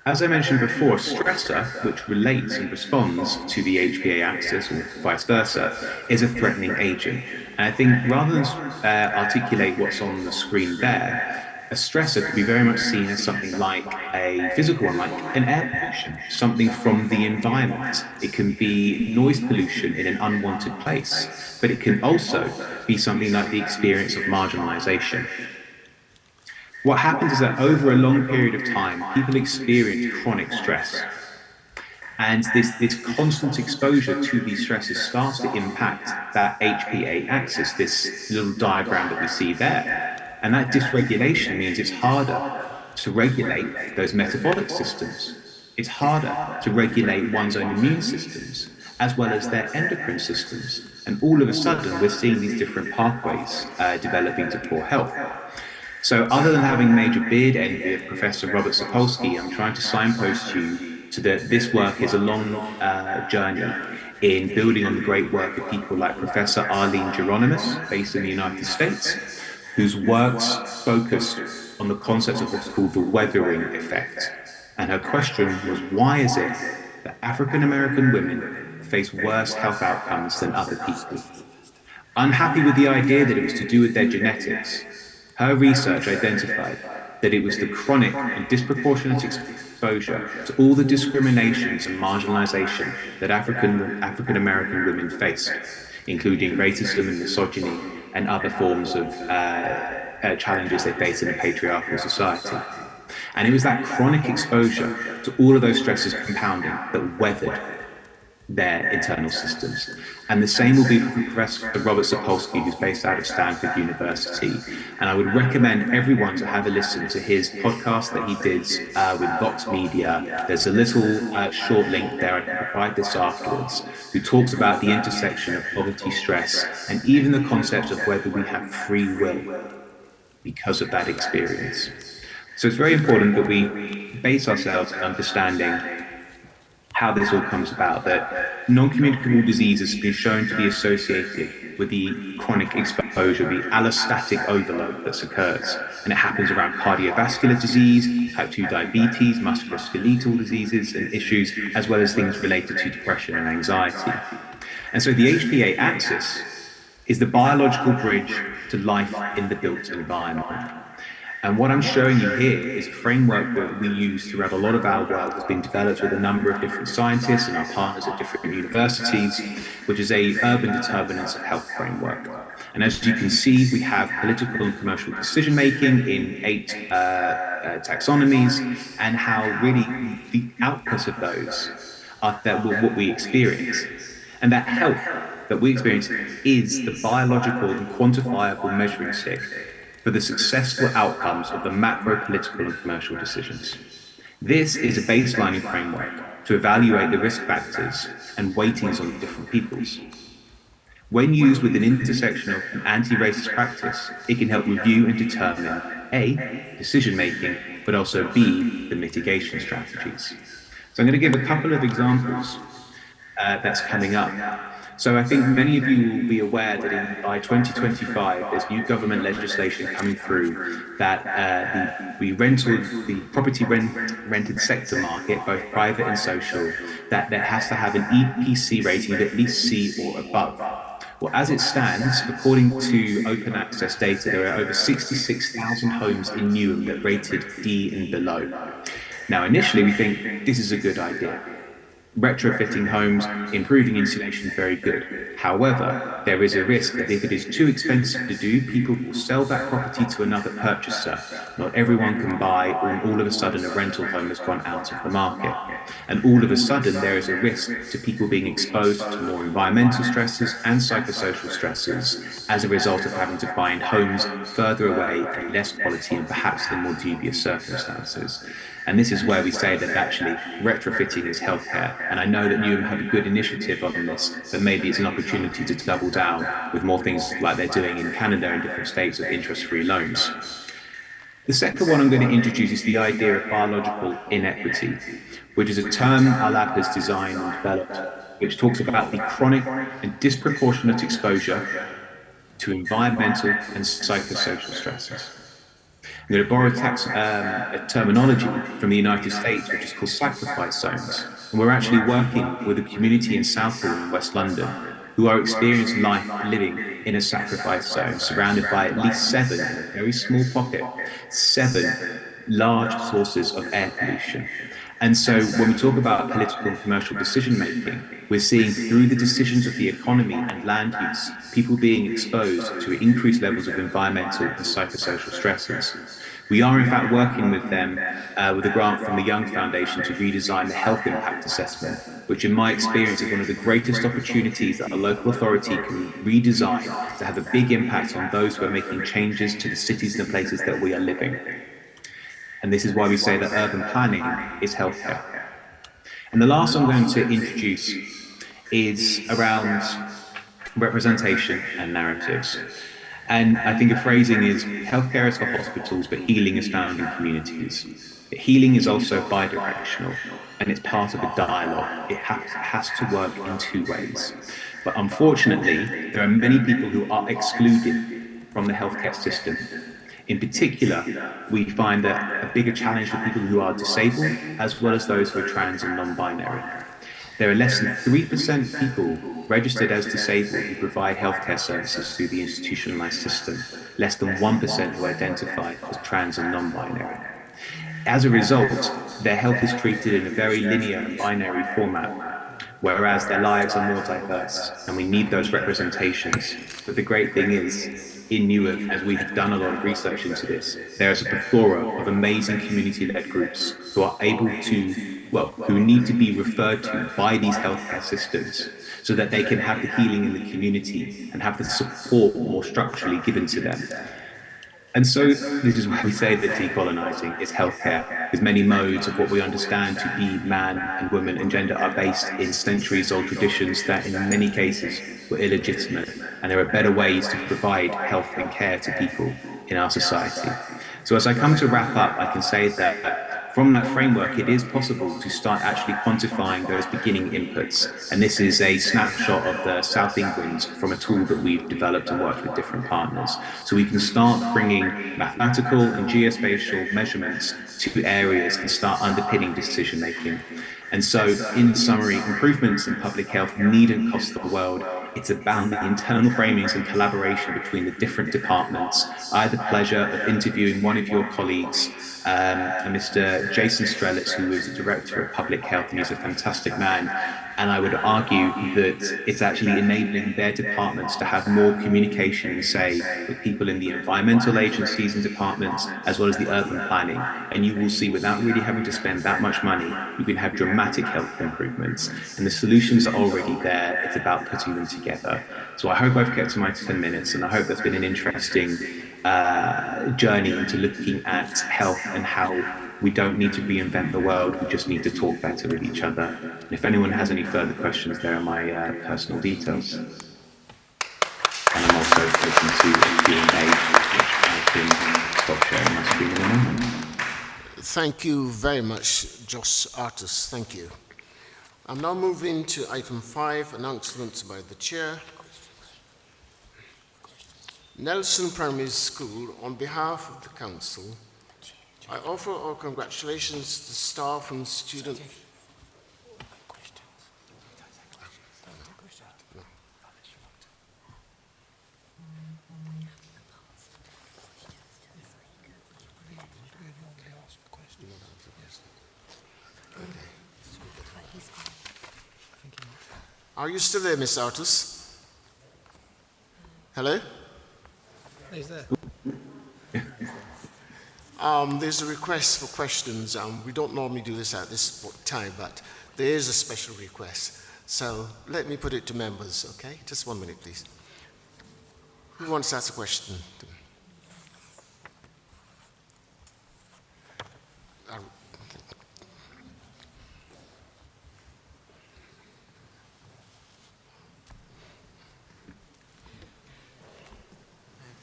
As I mentioned before, a stressor, which relates and responds to the HPA axis, or vice versa, is a threatening agent. And I think rather than articulate what's on the screen there, a stressor could be very much seen as something like a physical one, like an air pollution, something from the environment. It can be noise pollution in an unwanted place, but it can also be something like the experience of marginalization. What happens is that over a long period of time, people experience chronic stress. And this constant exposure to these stresses starts to impact that HPA axis, this little diagram that we see there. And that dysregulation means it's harder to regulate those metabolic systems. It's harder to regulate one's own immune systems, as well as their endocrine systems. And all of a sudden, we're seeing these different pathways developing to poor health. So other than having major beard envy of Professor Robert Sapolsky, I'm trying to signpost you to that this work is a long journey in building on the great work of people like Professor Arlene Geronimus, based in the United States, whose works focused on the concept of what's called the weathering effect. And her question was, why is it that African American women face worse health outcomes than other people? Unhappy with the idea that it was to do with their genetics, her research identified that it was the chronic and disproportionate exposure to all the discriminations and marginalization that African American women faced, including racism and misogyny and other forms of challenges they face in a patriarchal society. And it was that chronic exposure to all of those stresses compounding that weathered their internal systems. And the same will be for Professor Robert Sapolsky, who's based out of Stanford University. And I would recommend everyone to have a listen to his podcast that he did with Vox Media. There's a little short link there, I can provide this afterwards, who talks about the intersection of poverty, stress, and even the concept of whether we have free will because of that experience. So it's very important that we base ourselves on understanding how this all comes about, that non-communicable diseases have been shown to be associated with the chronic exposure, the allostatic overload that occurs. And it happens around cardiovascular disease, type 2 diabetes, musculoskeletal diseases and issues, as well as things related to depression and anxiety. And so the HPA axis is the biological bridge to life in the built environment. And what I'm showing you here is a framework that we use throughout a lot of our work that's been developed with a number of different scientists and our partners at different universities, which is a urban determinants of health framework. And as you can see, we have political and commercial decision-making in 8 taxonomies, and how really the output of those are what we experience. And that health that we experience is the biological and quantifiable measuring stick for the successful outcomes of the macro political and commercial decisions. This is a baselining framework to evaluate the risk factors and weightings on different peoples. When used with an intersectional and anti-racist practice, it can help review and determine A, decision-making, but also B, the mitigation strategies. So I'm going to give a couple of examples that's coming up. So I think many of you will be aware that by 2025, there's new government legislation coming through that the property rented sector market, both private and social, that has to have an EPC rating of at least C or above. Well, as it stands, according to open access data, there are over 66,000 homes in Newham that rated D and below. Now, initially, we think this is a good idea. Retrofitting homes, improving insulation, very good. However, there is a risk that if it is too expensive to do, people will sell that property to another purchaser. Not everyone can buy, and all of a sudden a rental home has gone out of the market. And all of a sudden there is a risk to people being exposed to more environmental stresses and psychosocial stresses as a result of having to find homes further away and less quality and perhaps in more dubious circumstances. And this is where we say that actually retrofitting is healthcare. And I know that Newham have a good initiative on this, but maybe it's an opportunity to double down with more things like they're doing in Canada and different states of interest-free loans. The second one I'm going to introduce is the idea of biological inequity, which is a term our lab has designed and developed, which talks about the chronic and disproportionate exposure to environmental and psychosocial stresses. I'm going to borrow a terminology from the United States, which is called sacrifice zones. And we're actually working with a community in Southall in West London who are experiencing life living in a sacrifice zone, surrounded by at least 7, in a very small pocket, 7 large sources of air pollution. And so when we talk about political and commercial decision making, we're seeing through the decisions of the economy and land use, people being exposed to increased levels of environmental and psychosocial stresses. We are in fact working with them with a grant from the Young Foundation to redesign the health impact assessment, which in my experience is one of the greatest opportunities that a local authority can redesign to have a big impact on those who are making changes to the cities and the places that we are living. And this is why we say that urban planning is healthcare. And the last I'm going to introduce is around representation and narratives. And I think the phrasing is, healthcare is for hospitals, but healing is found in communities. But healing is also bidirectional, and it's part of a dialogue. It has to work in 2 ways. But unfortunately, there are many people who are excluded from the healthcare system. In particular, we find that a bigger challenge for people who are disabled, as well as those who are trans and non-binary. There are less than 3% people registered as disabled who provide healthcare services through the institutionalised system, less than 1% who identify as trans and non-binary. As a result, their health is treated in a very linear and binary format, whereas their lives are more diverse, and we need those representations. But the great thing is, in Newham, as we have done a lot of research into this, there is a plethora of amazing community-led groups who are able to, well, who need to be referred to by these healthcare systems so that they can have the healing in the community and have the support more structurally given to them. And so this is why we say that decolonising is healthcare, because many modes of what we understand to be man and woman and gender are based in centuries-old traditions that in many cases were illegitimate, and there are better ways to provide health and care to people in our society. So as I come to wrap up, I can say that from that framework, it is possible to start actually quantifying those beginning inputs. And this is a snapshot of the South England from a tool that we've developed and worked with different partners. So we can start bringing mathematical and geospatial measurements to areas and start underpinning decision making. And so, in summary, improvements in public health needn't cost the world. It's about the internal framings and collaboration between the different departments. I had the pleasure of interviewing one of your colleagues, Mr. Jason Strelitz, who is the Director of Public Health, and he's a fantastic man. And I would argue that it's actually enabling their departments to have more communication, say, with people in the environmental agencies and departments, as well as the urban planning. And you will see, without really having to spend that much money, you can have dramatic health improvements. And the solutions are already there. It's about putting them together. So I hope I've kept to my 10 minutes, and I hope that's been an interesting journey into looking at health and how we don't need to reinvent the world, we just need to talk better with each other. And if anyone has any further questions, there are my personal details. And I'm also open to Q&A, which I can stop sharing my screen in a moment. Thank you very much, Josh Artis. Thank you. I'm now moving to item 5, announcements by the Chair. Nelson Primary School, on behalf of the Council, I offer our congratulations to staff and students. Are you still there, Miss Artis? Hello? He's there. There's a request for questions. We don't normally do this at this time, but there is a special request. So let me put it to members, okay? Just 1 minute, please. Who wants to ask a question?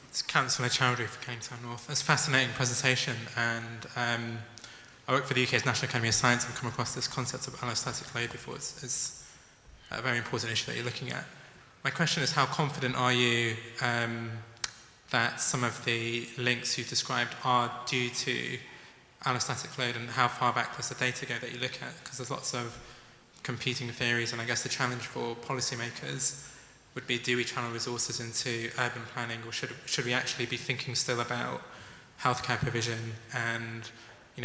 It's Councillor Chowdhury for Cannington North. It's a fascinating presentation, and I work for the UK's National Academy of Science and come across this concept of allostatic load before. It's a very important issue that you're looking at. My question is, how confident are you that some of the links you've described are due to allostatic load, and how far back does the data go that you look at? Because there's lots of competing theories, and I guess the challenge for policymakers would be, do we channel resources into urban planning, or should we actually be thinking still about healthcare provision and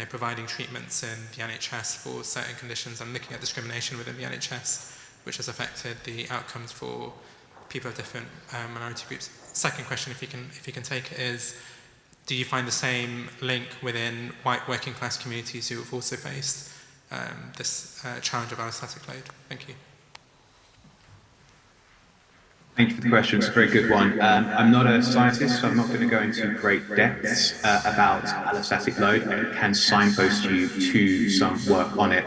providing treatments in the NHS for certain conditions, and looking at discrimination within the NHS, which has affected the outcomes for people of different minority groups? Second question, if you can take it, is, do you find the same link within white working class communities who have also faced this challenge of allostatic load? Thank you. Thank you for the question. It's a very good one. I'm not a scientist, so I'm not going to go into great depths about allostatic load. I can signpost you to some work on it.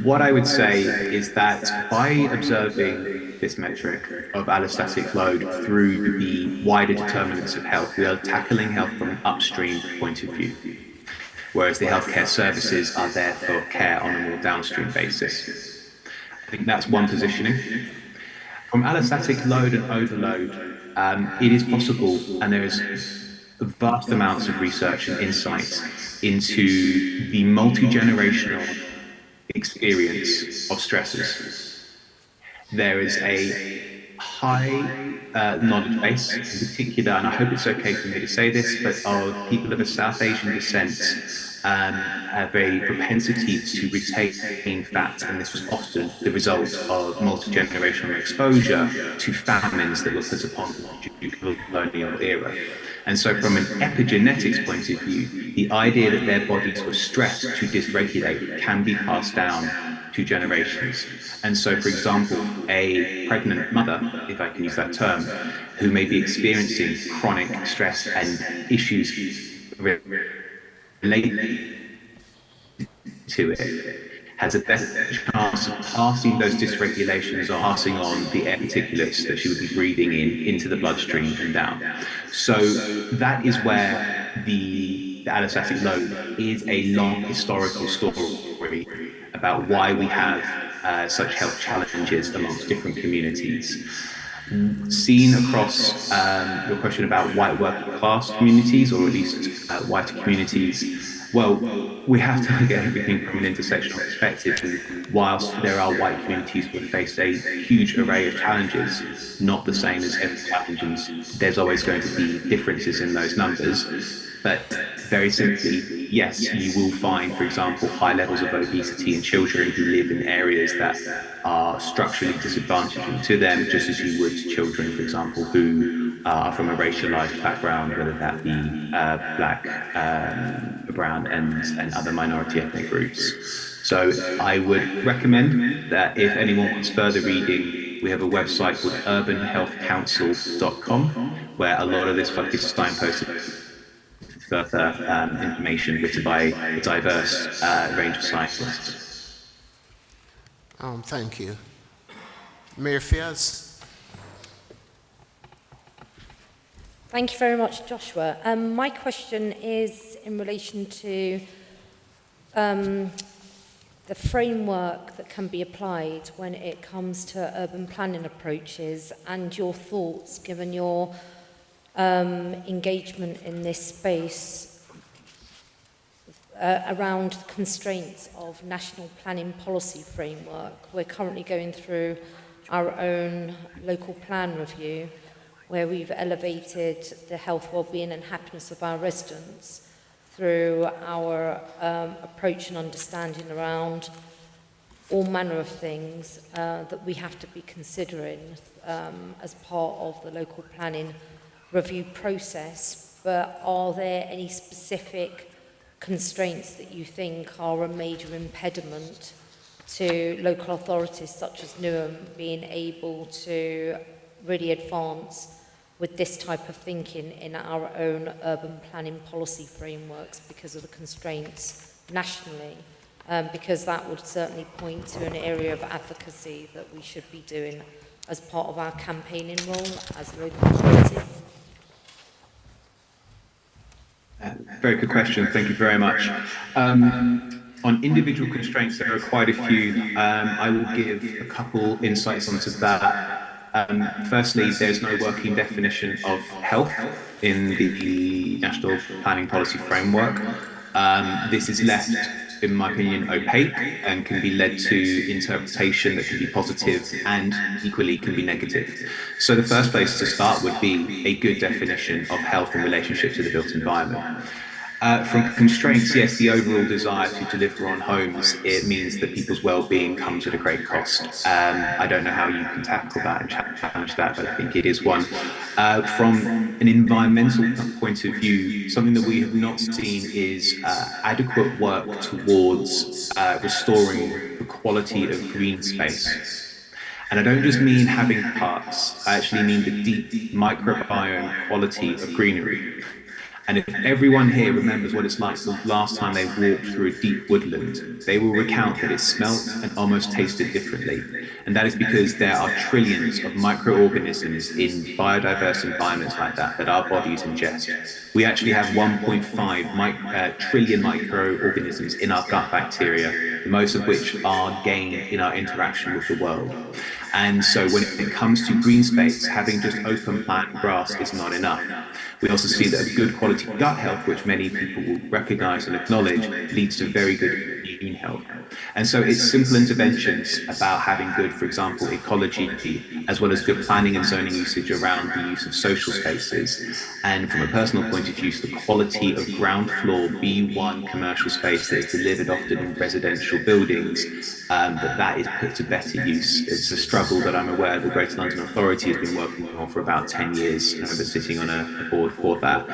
What I would say is that by observing this metric of allostatic load through the wider determinants of health, we are tackling health from an upstream point of view, whereas the healthcare services are there for care on a more downstream basis. I think that's one positioning. From allostatic load and overload, it is possible, and there is vast amounts of research and insight into the multi-generational experience of stressors. There is a high knowledge base, in particular, and I hope it's okay for me to say this, but of people of a South Asian descent have a propensity to retain fat, and this was often the result of multi-generational exposure to famines that were put upon the colonial era. And so from an epigenetics point of view, the idea that their bodies were stressed to dysregulate can be passed down to generations. And so, for example, a pregnant mother, if I can use that term, who may be experiencing chronic stress and issues related to it, has a better chance of passing those dysregulations or passing on the air particulates that she would be breathing into the bloodstream and down. So that is where the allostatic load is a long historical story about why we have such health challenges amongst different communities. Seen across your question about white working class communities, or at least whiter communities, Well, we have to look at everything from an intersectional perspective, and whilst there are white communities who have faced a huge array of challenges, not the same as every challenge, and there's always going to be differences in those numbers. But very simply, yes, you will find, for example, high levels of obesity in children who live in areas that are structurally disadvantaging to them, just as you would to children, for example, who are from a racialized background, whether that be black, brown, and other minority ethnic groups. So I would recommend that if anyone wants further reading, we have a website called urbanhealthcouncil.com, where a lot of this stuff is signposted further information written by a diverse range of scientists. Thank you. Mayor Fiaz. Thank you very much, Joshua. My question is in relation to the framework that can be applied when it comes to urban planning approaches, and your thoughts, given your engagement in this space around constraints of national planning policy framework. We're currently going through our own local plan review, where we've elevated the health, well-being and happiness of our residents through our approach and understanding around all manner of things that we have to be considering as part of the local planning review process. But are there any specific constraints that you think are a major impediment to local authorities such as Newham being able to really advance with this type of thinking in our own urban planning policy frameworks because of the constraints nationally? Because that would certainly point to an area of advocacy that we should be doing as part of our campaigning role as a local authority. Very good question. Thank you very much. On individual constraints, there are quite a few. I will give a couple insights onto that. Firstly, there's no working definition of health in the National Planning Policy Framework. This is left, in my opinion, opaque and can be led to interpretation that can be positive and equally can be negative. So the first place to start would be a good definition of health in relationship to the built environment. From constraints, yes, the overall desire to deliver on homes, it means that people's well-being comes at a great cost. I don't know how you can tackle that and challenge that, but I think it is one. From an environmental point of view, something that we have not seen is adequate work towards restoring the quality of green space. And I don't just mean having parks, I actually mean the deep microbiome quality of greenery. And if everyone here remembers what it's like the last time they walked through a deep woodland, they will recount that it smelt and almost tasted differently. And that is because there are trillions of microorganisms in biodiverse environments like that our bodies ingest. We actually have 1.5 trillion microorganisms in our gut bacteria, most of which are gained in our interaction with the world. And so when it comes to green space, having just open plant grass is not enough. We also see that a good quality gut health, which many people will recognise and acknowledge, leads to very good immune health. And so it's simple interventions about having good, for example, ecology, as well as good planning and zoning usage around the use of social spaces. And from a personal point of view, the quality of ground floor B1 commercial space that is delivered often in residential buildings, that is put to better use. It's a struggle that I'm aware the Greater London Authority has been working on for about 10 years. I remember sitting on a board for that.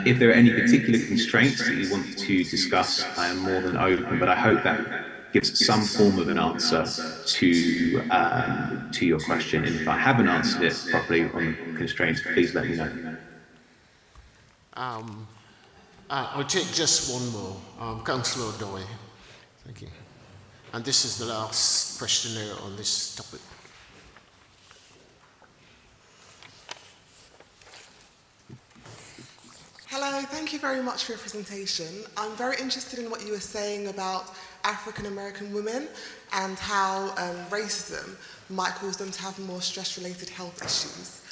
If there are any particular constraints that you want to discuss, I am more than open, but I hope that gives some form of an answer to your question. And if I haven't answered it properly on constraints, please let me know. I'll take just one more. Councillor Doyle. Thank you. And this is the last questionnaire on this topic. Hello, thank you very much for your presentation. I'm very interested in what you were saying about African American women and how racism might cause them to have more stress-related health issues.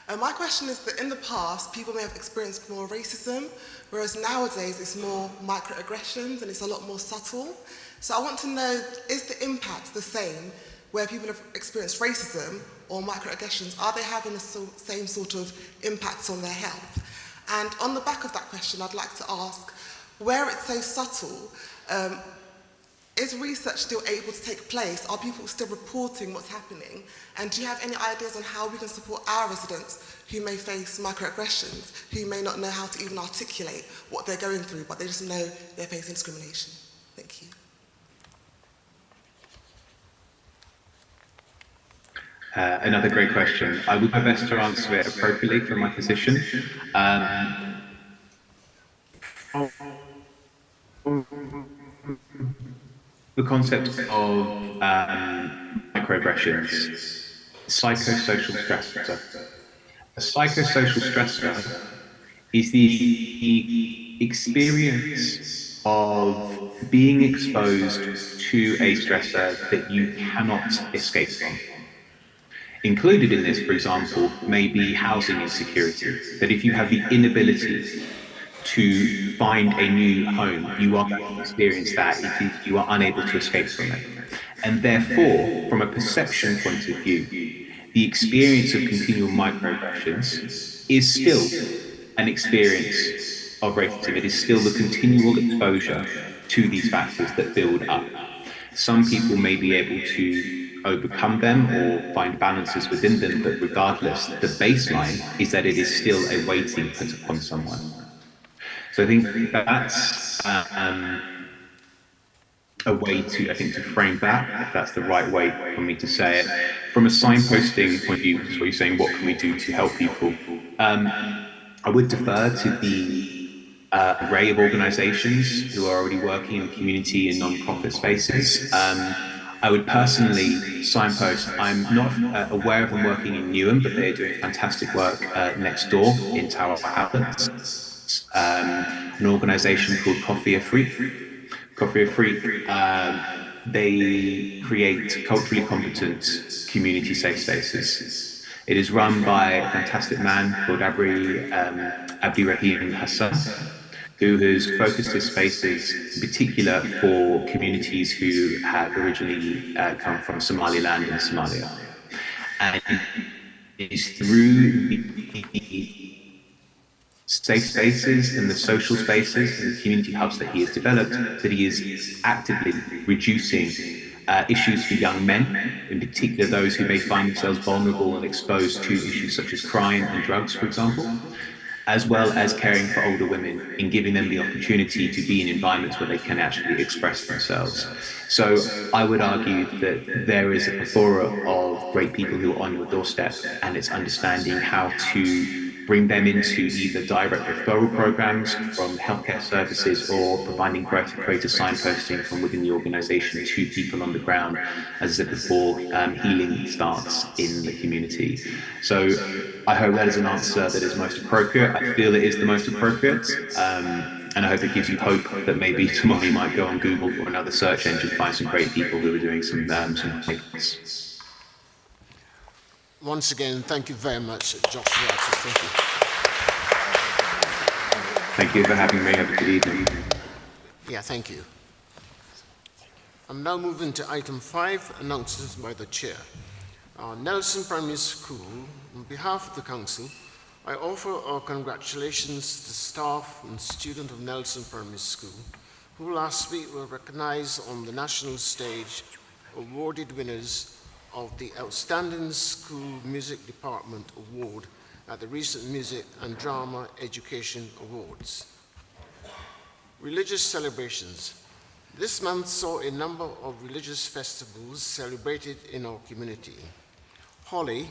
My question is that in the past, people may have experienced more racism, whereas nowadays it's more microaggressions and it's a lot more subtle. So I want to know, is the impact the same where people have experienced racism or microaggressions? Are they having the same sort of impacts on their health? And on the back of that question, I'd like to ask, where it's so subtle, is research still able to take place? Are people still reporting what's happening? And do you have any ideas on how we can support our residents who may face microaggressions, who may not know how to even articulate what they're going through, but they just know they're facing discrimination? Thank you. Another great question. I will do my best to answer it appropriately from my position. The concept of microaggressions, psychosocial stressor. A psychosocial stressor is the experience of being exposed to a stressor that you cannot escape from. Included in this, for example, may be housing insecurity, that if you have the inability to find a new home, you are going to experience that, you are unable to escape from it. And therefore, from a perception point of view, the experience of continual microaggressions is still an experience of racism. It is still the continual exposure to these factors that build up. Some people may be able to overcome them or find balances within them, but regardless, the baseline is that it is still a weighting put upon someone. So I think that's a way to, to frame that, if that's the right way for me to say it. From a signposting point of view, which is what you're saying, what can we do to help people? I would defer to the array of organisations who are already working in community and non-profit spaces. I would personally signpost. I'm not aware of them working in Newham, but they're doing fantastic work next door in Tower Hamlets. An organisation called Coffee Free. They create culturally competent community safe spaces. It is run by a fantastic man called Abdi Rahim Hassan, who has focused his spaces in particular for communities who have originally come from Somaliland and Somalia. And it is through the safe spaces and the social spaces and the community hubs that he has developed that he is actively reducing issues for young men, in particular those who may find themselves vulnerable and exposed to issues such as crime and drugs, for example, as well as caring for older women and giving them the opportunity to be in environments where they can actually express themselves. So I would argue that there is a plethora of great people who are on your doorstep, and it's understanding how to bring them into either direct referral programs from healthcare services or providing greater signposting from within the organisation to people on the ground, as I said before, healing starts in the community. So I hope that is an answer that is most appropriate. I feel it is the most appropriate, and I hope it gives you hope that maybe tomorrow you might go on Google or another search engine and find some great people who are doing some papers. Once again, thank you very much, Josh Watson. Thank you. Thank you for having me. Have a good evening. Yeah, thank you. I'm now moving to item 5, announcements by the chair. Nelson Primary School, on behalf of the council, I offer our congratulations to the staff and students of Nelson Primary School, who last week were recognized on the national stage, awarded winners of the Outstanding School Music Department Award at the recent Music and Drama Education Awards. Religious celebrations. This month saw a number of religious festivals celebrated in our community. Holi,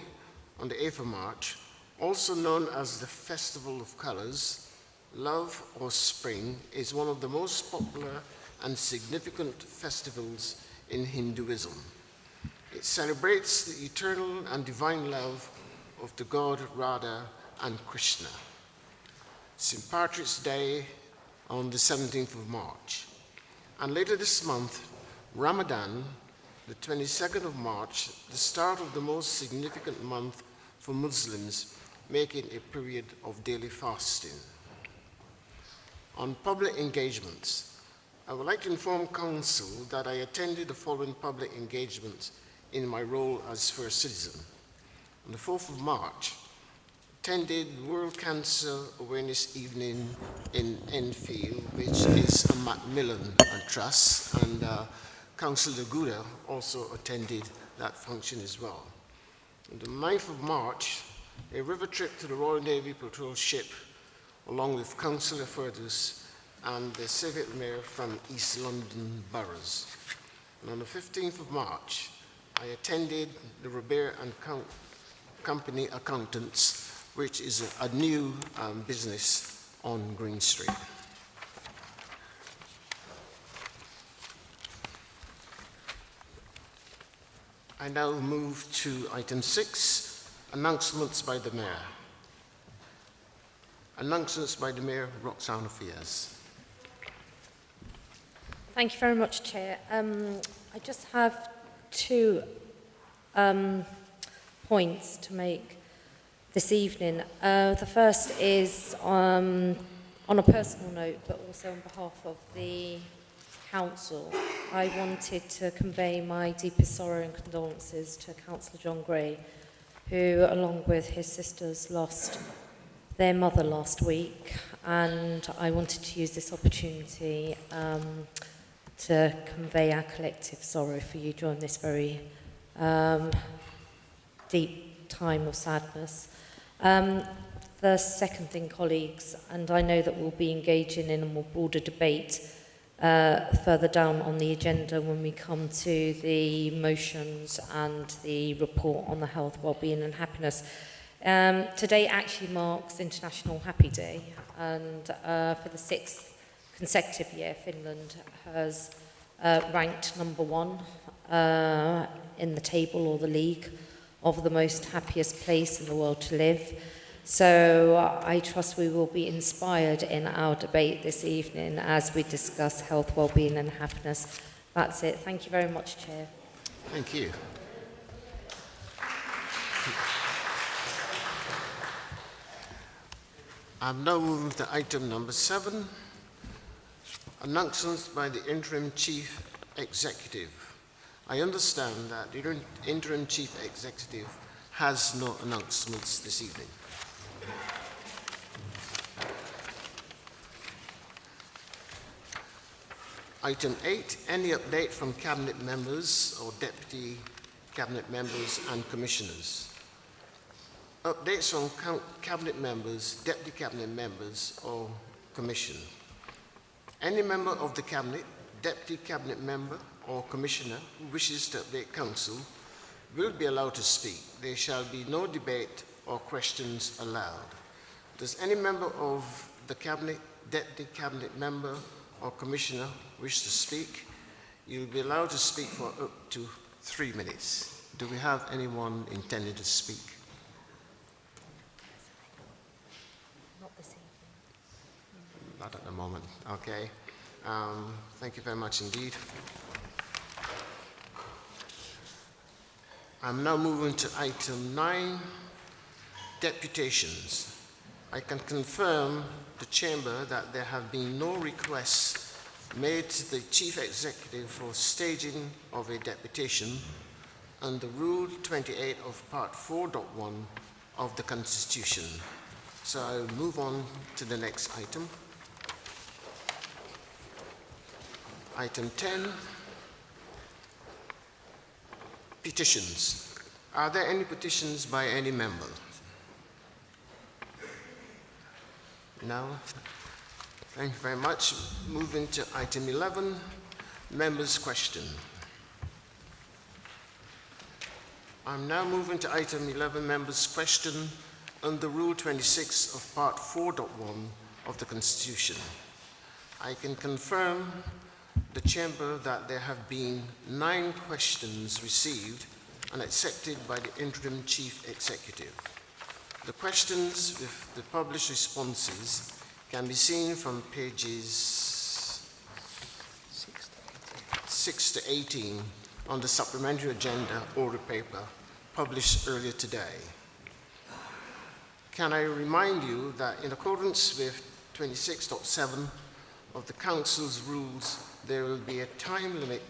on the 8th of March, also known as the Festival of Colors, Love or Spring, is one of the most popular and significant festivals in Hinduism. It celebrates the eternal and divine love of the god Radha and Krishna. St. Patrick's Day on the 17th of March. And later this month, Ramadan, the 22nd of March, the start of the most significant month for Muslims, making a period of daily fasting. On public engagements, I would like to inform Council that I attended the following public engagements in my role as First Citizen. On the 4th of March, attended World Cancer Awareness Evening in Enfield, which is a Macmillan Trust, and Councillor Gouda also attended that function as well. On the 9th of March, a river trip to the Royal Navy patrol ship, along with Councillor Furthus and the Civic Mayor from East London Boroughs. And on the 15th of March, I attended the Robert and Company Accountants, which is a new business on Green Street. I now move to item 6, announcements by the Mayor. Announcements by the Mayor, Roxana Fiaz. Thank you very much, Chair. I just have two points to make this evening. The first is on a personal note, but also on behalf of the Council. I wanted to convey my deepest sorrow and condolences to Councillor John Gray, who, along with his sisters, lost their mother last week, and I wanted to use this opportunity to convey our collective sorrow for you during this very deep time of sadness. The second thing, colleagues, and I know that we'll be engaging in a more broader debate further down on the agenda when we come to the motions and the report on the health, wellbeing and happiness. Today actually marks International Happy Day, and for the 6th consecutive year, Finland has ranked number 1 in the table or the league of the most happiest place in the world to live. So I trust we will be inspired in our debate this evening as we discuss health, wellbeing and happiness. That's it. Thank you very much, Chair. Thank you. I'm now moving to item number 7, announcements by the Interim Chief Executive. I understand that the Interim Chief Executive has no announcements this evening. Item 8, any update from Cabinet members or Deputy Cabinet members and Commissioners. Updates from Cabinet members, Deputy Cabinet members or Commission. Any member of the Cabinet, Deputy Cabinet member or Commissioner who wishes to update Council will be allowed to speak. There shall be no debate or questions allowed. Does any member of the Cabinet, Deputy Cabinet member or Commissioner wish to speak? You'll be allowed to speak for up to 3 minutes. Do we have anyone intended to speak? Not this evening. Not at the moment. Okay. Thank you very much indeed. I'm now moving to item 9, deputations. I can confirm the Chamber that there have been no requests made to the Chief Executive for staging of a deputation under Rule 28 of Part 4.1 of the Constitution. So I'll move on to the next item. Item 10, petitions. Are there any petitions by any member? No? Thank you very much. Moving to item 11, members' question. I'm now moving to item 11, members' question under Rule 26 of Part 4.1 of the Constitution. I can confirm the Chamber that there have been 9 questions received and accepted by the Interim Chief Executive. The questions with the published responses can be seen from pages 6 to 18 on the supplementary agenda order paper published earlier today. Can I remind you that in accordance with 26.7 of the Council's rules, there will be a time limit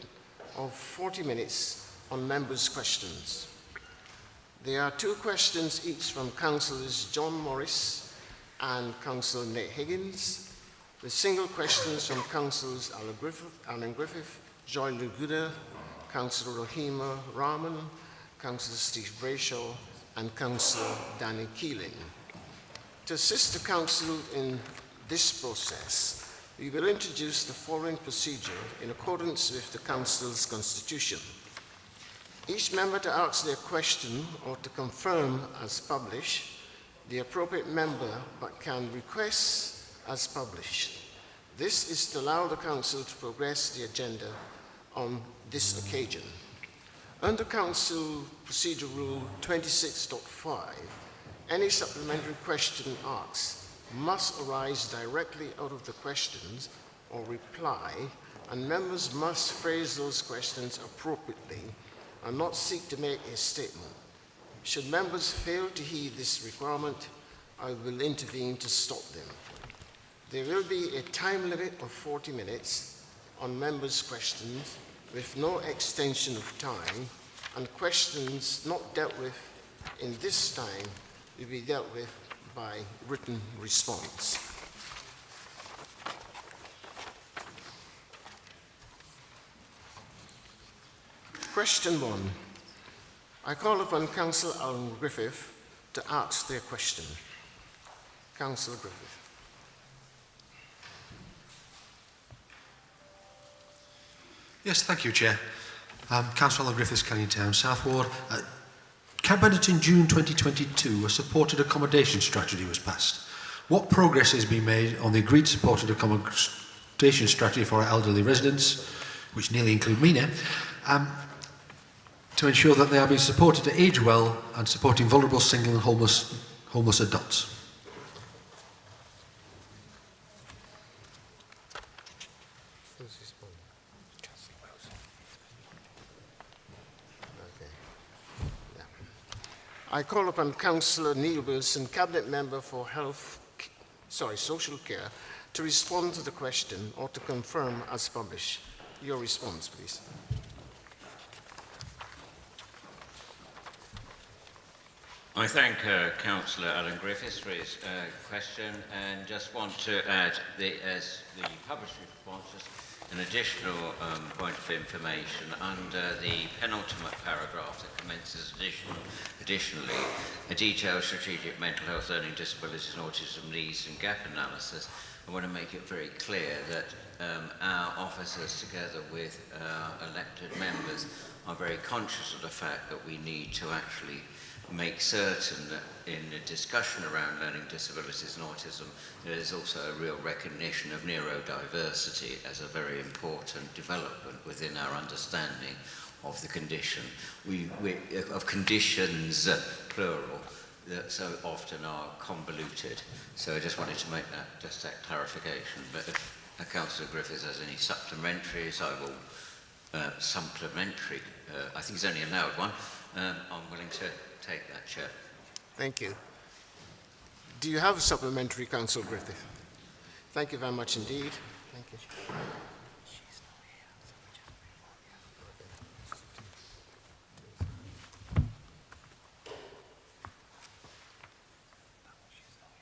of 40 minutes on members' questions. There are 2 questions each from Councillors John Morris and Councillor Nate Higgins, with single questions from Councillors Alan Griffith, Joy Luguda, Councillor Rahima Rahman, Councillor Steve Brayshaw, and Councillor Danny Keeling. To assist the Council in this process, we will introduce the following procedure in accordance with the Council's constitution. Each member to ask their question or to confirm as published, the appropriate member but can request as published. This is to allow the Council to progress the agenda on this occasion. Under Council Procedure Rule 26.5, any supplementary question asked must arise directly out of the questions or reply, and members must phrase those questions appropriately and not seek to make a statement. Should members fail to heed this requirement, I will intervene to stop them. There will be a time limit of 40 minutes on members' questions with no extension of time, and questions not dealt with in this time will be dealt with by written response. Question 1. I call upon Councillor Alan Griffith to ask their question. Councillor Griffith. Yes, thank you, Chair. Councillor Alan Griffiths, Canning Town, South Ward. Cabinet in June 2022, a supported accommodation strategy was passed. What progress has been made on the agreed supported accommodation strategy for our elderly residents, which nearly include me now, to ensure that they are being supported to age well and supporting vulnerable single and homeless adults? I call upon Councillor Neil Wilson, Cabinet Member for Social Care, to respond to the question or to confirm as published. Your response, please. I thank Councillor Alan Griffiths for his question, and just want to add, as the published responses, an additional point of information under the penultimate paragraph that commences additionally a detailed strategic mental health, learning disabilities and autism needs and gap analysis. I want to make it very clear that our officers, together with our elected members, are very conscious of the fact that we need to actually make certain that in the discussion around learning disabilities and autism, there is also a real recognition of neurodiversity as a very important development within our understanding of the condition. Of conditions, plural, that so often are convoluted. So I just wanted to make that clarification. But if Councillor Griffiths has any supplementaries, I will supplementary. I think he's only allowed one. I'm willing to take that, Chair. Thank you. Do you have a supplementary, Councillor Griffith? Thank you very much indeed. Thank you.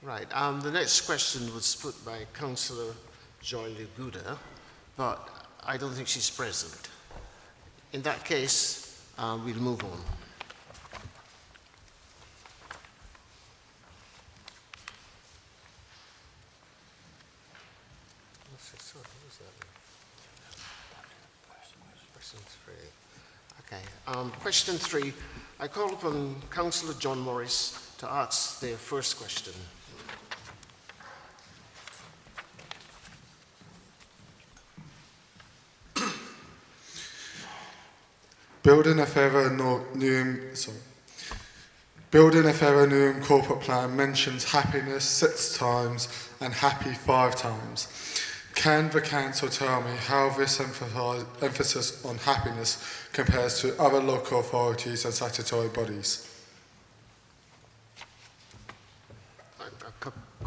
Right, the next question was put by Councillor Joy Luguda, but I don't think she's present. In that case, we'll move on. Okay, question 3. I call upon Councillor John Morris to ask their first question. Building a Fairer Newham corporate plan mentions happiness 6 times and happy 5 times. Can the council tell me how this emphasis on happiness compares to other local authorities and statutory bodies?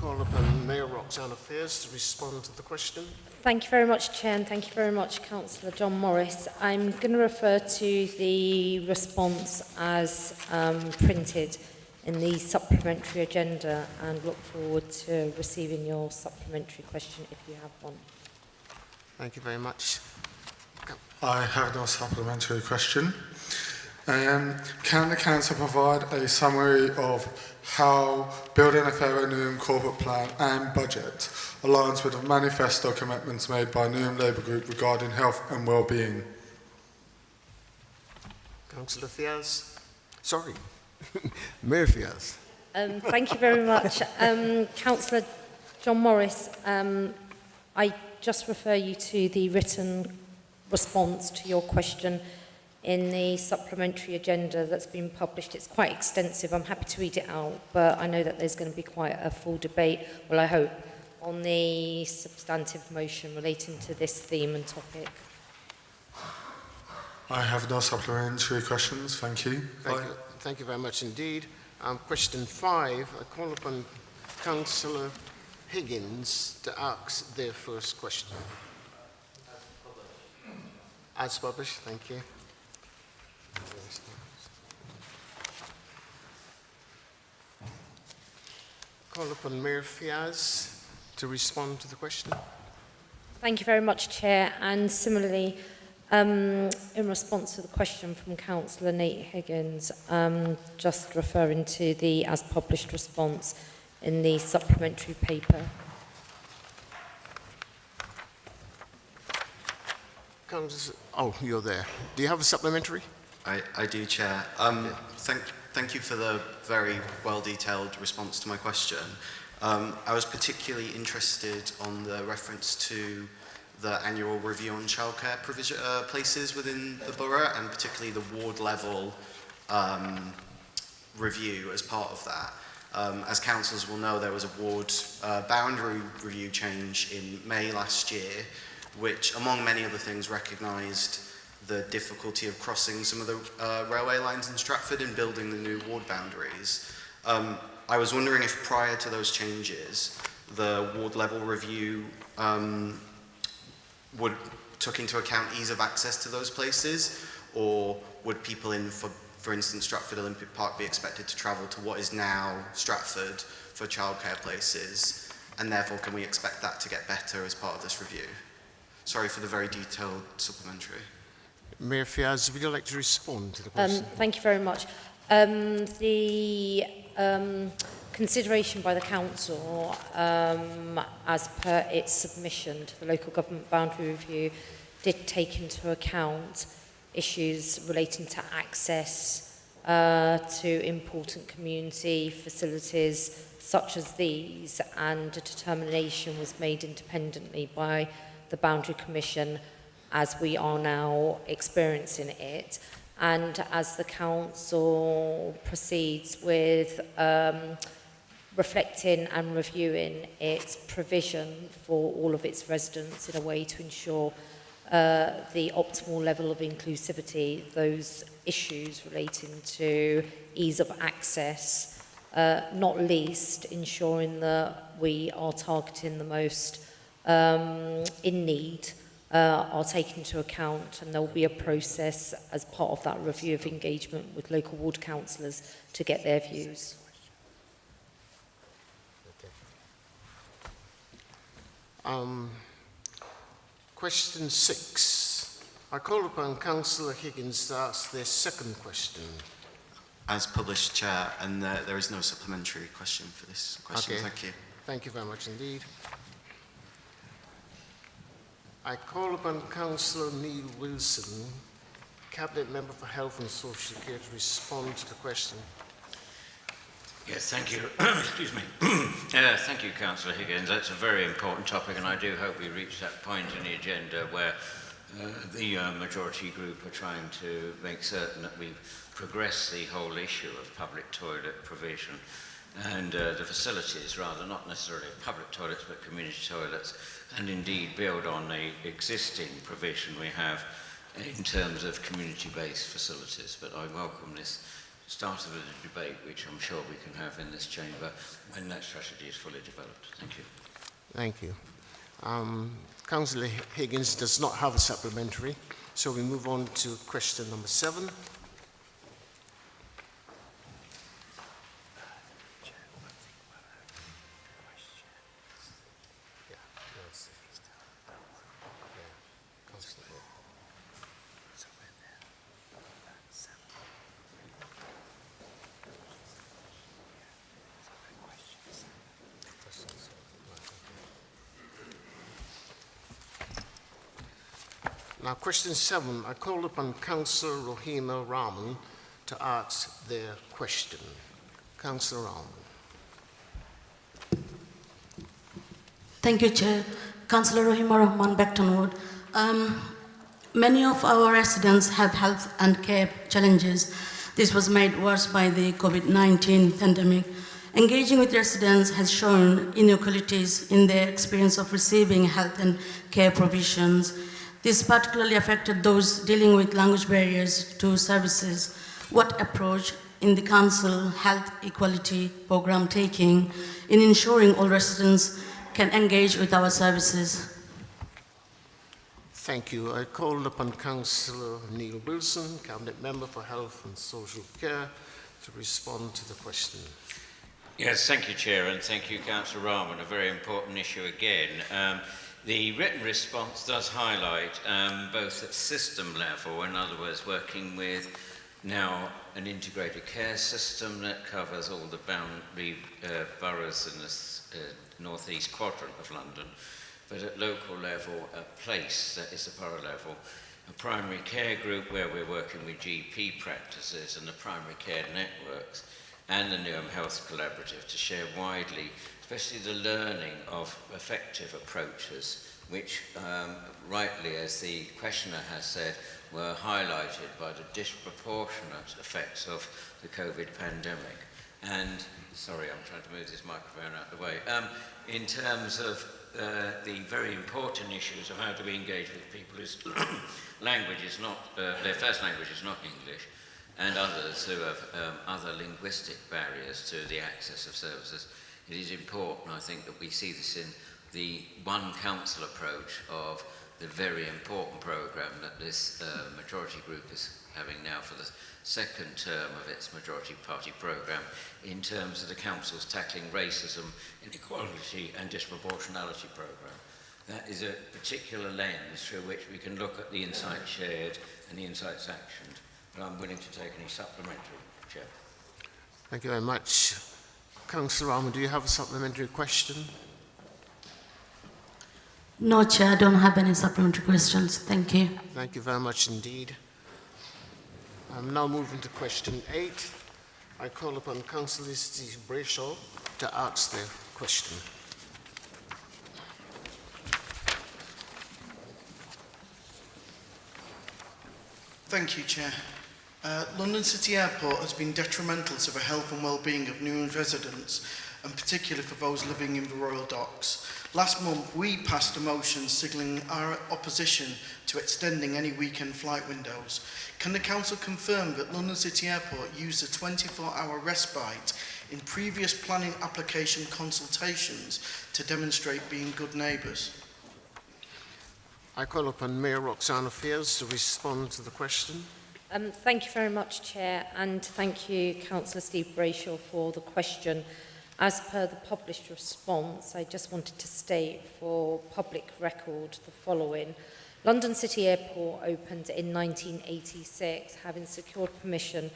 call upon Mayor Roxanne Affairs to respond to the question. Thank you very much, Chair, and thank you very much, Councillor John Morris. I'm going to refer to the response as printed in the supplementary agenda and look forward to receiving your supplementary question if you have one. Thank you very much. I have no supplementary question. Can the Council provide a summary of how building a Fairer Newham corporate plan and budget aligns with the manifesto commitments made by Newham Labour Group regarding health and wellbeing? Councillor Fiaz. Sorry, Mayor Fiaz. Thank you very much. Councillor John Morris, I just refer you to the written response to your question in the supplementary agenda that's been published. It's quite extensive. I'm happy to read it out, but I know that there's going to be quite a full debate, well, I hope, on the substantive motion relating to this theme and topic. I have no supplementary questions. Thank you. Thank you very much indeed. Question 5, I call upon Councillor Higgins to ask their first question. As published, thank you. Call upon Mayor Fiaz to respond to the question. Thank you very much, Chair. And similarly, in response to the question from Councillor Nate Higgins, just referring to the as published response in the supplementary paper. Oh, you're there. Do you have a supplementary? I do, Chair. Thank you for the very well-detailed response to my question. I was particularly interested on the reference to the annual review on childcare places within the borough, and particularly the ward-level review as part of that. As councillors will know, there was a ward boundary review change in May last year, which, among many other things, recognised the difficulty of crossing some of the railway lines in Stratford and building the new ward boundaries. I was wondering if prior to those changes, the ward level review took into account ease of access to those places, or would people in, for instance, Stratford Olympic Park be expected to travel to what is now Stratford for childcare places, and therefore can we expect that to get better as part of this review? Sorry for the very detailed supplementary. Mayor Fiaz, would you like to respond to the question? Thank you very much. The consideration by the Council, as per its submission to the Local Government Boundary Review, did take into account issues relating to access to important community facilities such as these, and a determination was made independently by the Boundary Commission as we are now experiencing it. And as the Council proceeds with reflecting and reviewing its provision for all of its residents in a way to ensure the optimal level of inclusivity, those issues relating to ease of access, not least ensuring that we are targeting the most in need, are taken into account, and there will be a process as part of that review of engagement with local ward councillors to get their views. Question 6. I call upon Councillor Higgins to ask their second question. As published, Chair, and there is no supplementary question for this question. Okay. Thank you. Thank you very much indeed. I call upon Councillor Neil Wilson, Cabinet Member for Health and Social Care, to respond to the question. Yes, thank you. Excuse me. Thank you, Councillor Higgins. That's a very important topic, and I do hope we reach that point in the agenda where the majority group are trying to make certain that we progress the whole issue of public toilet provision and the facilities, rather, not necessarily public toilets, but community toilets, and indeed build on the existing provision we have in terms of community-based facilities. But I welcome this start of a debate which I'm sure we can have in this chamber when that strategy is fully developed. Thank you. Thank you. Councillor Higgins does not have a supplementary, so we move on to question number 7. Now, question 7, I call upon Councillor Rohima Rahman to ask their question. Councillor Rahman. Thank you, Chair. Councillor Rohima Rahman, Beckton Ward. Many of our residents have health and care challenges. This was made worse by the COVID-19 pandemic. Engaging with residents has shown inequalities in their experience of receiving health and care provisions. This particularly affected those dealing with language barriers to services. What approach in the Council Health Equality Programme taking in ensuring all residents can engage with our services? Thank you. I call upon Councillor Neil Wilson, Cabinet Member for Health and Social Care, to respond to the question. Yes, thank you, Chair, and thank you, Councillor Rahman. A very important issue again. The written response does highlight both at system level, in other words, working with now an integrated care system that covers all the boroughs in the northeast quadrant of London, but at local level, at place, that is the borough level, a primary care group where we're working with GP practices and the primary care networks and the Newham Health Collaborative to share widely, especially the learning of effective approaches, which rightly, as the questioner has said, were highlighted by the disproportionate effects of the COVID pandemic. And, sorry, I'm trying to move this microphone out of the way. In terms of the very important issues of how do we engage with people whose language is not, their first language is not English, and others who have other linguistic barriers to the access of services, it is important, I think, that we see this in the one council approach of the very important programme that this majority group is having now for the second term of its majority party programme in terms of the council's tackling racism, inequality and disproportionality programme. That is a particular lens through which we can look at the insights shared and the insights actioned. And I'm willing to take any supplementary, Chair. Thank you very much. Councillor Rahman, do you have a supplementary question? No, Chair, I don't have any supplementary questions. Thank you. Thank you very much indeed. I'm now moving to question 8. I call upon Councillor Steve Brayshaw to ask the question. Thank you, Chair. London City Airport has been detrimental to the health and well-being of Newham's residents, and particularly for those living in the Royal Docks. Last month, we passed a motion signalling our opposition to extending any weekend flight windows. Can the Council confirm that London City Airport used a 24-hour respite in previous planning application consultations to demonstrate being good neighbours? I call upon Mayor Roxana Fears to respond to the question. Thank you very much, Chair, and thank you, Councillor Steve Brayshaw, for the question. As per the published response, I just wanted to state for public record the following. London City Airport opened in 1986, having secured permission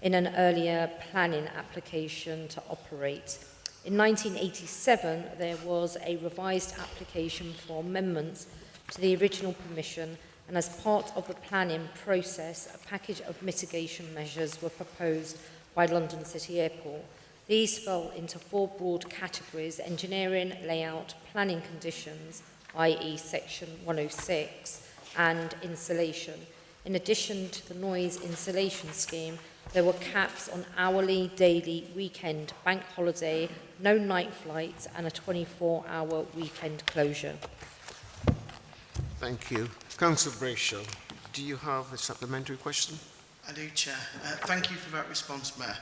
in an earlier planning application to operate. In 1987, there was a revised application for amendments to the original permission, and as part of the planning process, a package of mitigation measures were proposed by London City Airport. These fell into 4 broad categories: engineering, layout, planning conditions, i.e. section 106, and insulation. In addition to the noise insulation scheme, there were caps on hourly, daily, weekend, bank holiday, no night flights, and a 24-hour weekend closure. Thank you. Councillor Brayshaw, do you have a supplementary question? I do, Chair. Thank you for that response, Mayor.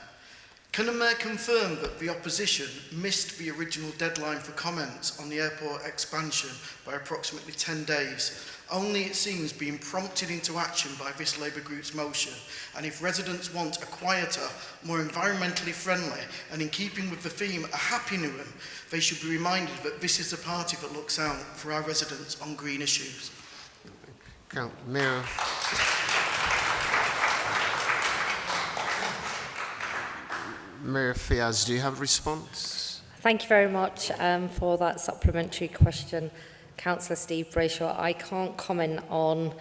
Can the Mayor confirm that the opposition missed the original deadline for comments on the airport expansion by approximately 10 days, only it seems being prompted into action by this Labour Group's motion? And if residents want a quieter, more environmentally friendly and in keeping with the theme A Happy Newham, they should be reminded that this is a party that looks out for our residents on green issues. Mayor. Mayor Fiaz, do you have a response? Thank you very much for that supplementary question, Councillor Steve Brayshaw. I can't comment on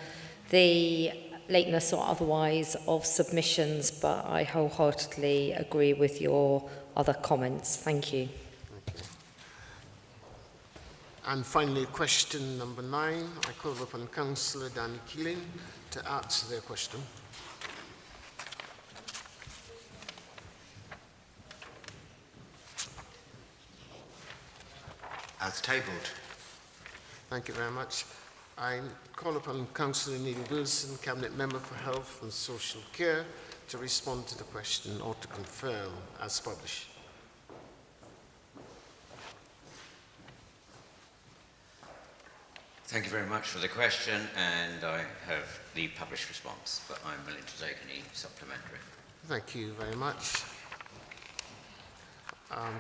the lateness or otherwise of submissions, but I wholeheartedly agree with your other comments. Thank you. And finally, question number 9. I call upon Councillor Danny Keeling to answer their question. As tabled. Thank you very much. I call upon Councillor Neil Wilson, Cabinet Member for Health and Social Care, to respond to the question or to confirm as published. Thank you very much for the question, and I have the published response, but I'm willing to take any supplementary. Thank you very much.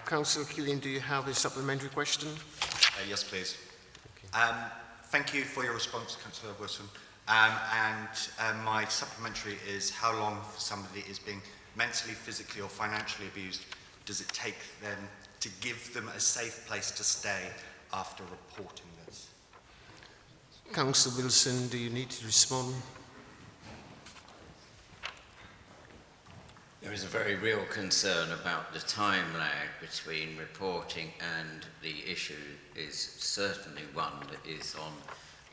Councillor Keeling, do you have a supplementary question? Yes, please. Thank you for your response, Councillor Wilson. My supplementary is how long for somebody is being mentally, physically or financially abused does it take them to give them a safe place to stay after reporting this? Councillor Wilson, do you need to respond? There is a very real concern about the time lag between reporting and the issue is certainly one that is on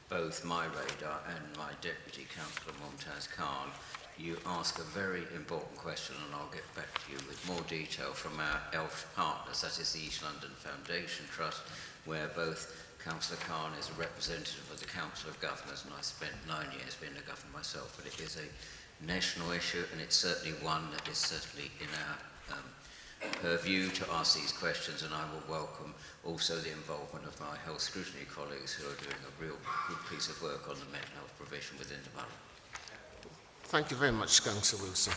both my radar and my Deputy Councillor Mumtaz Khan. You ask a very important question, and I'll get back to you with more detail from our ELF partners, that is the East London Foundation Trust, where both Councillor Khan is a representative of the Council of Governors, and I spent 9 years being a governor myself, but it is a national issue, and it's certainly one that is certainly in our purview to ask these questions, and I will welcome also the involvement of my health scrutiny colleagues who are doing a real good piece of work on the mental health provision within the borough. Thank you very much, Councillor Wilson.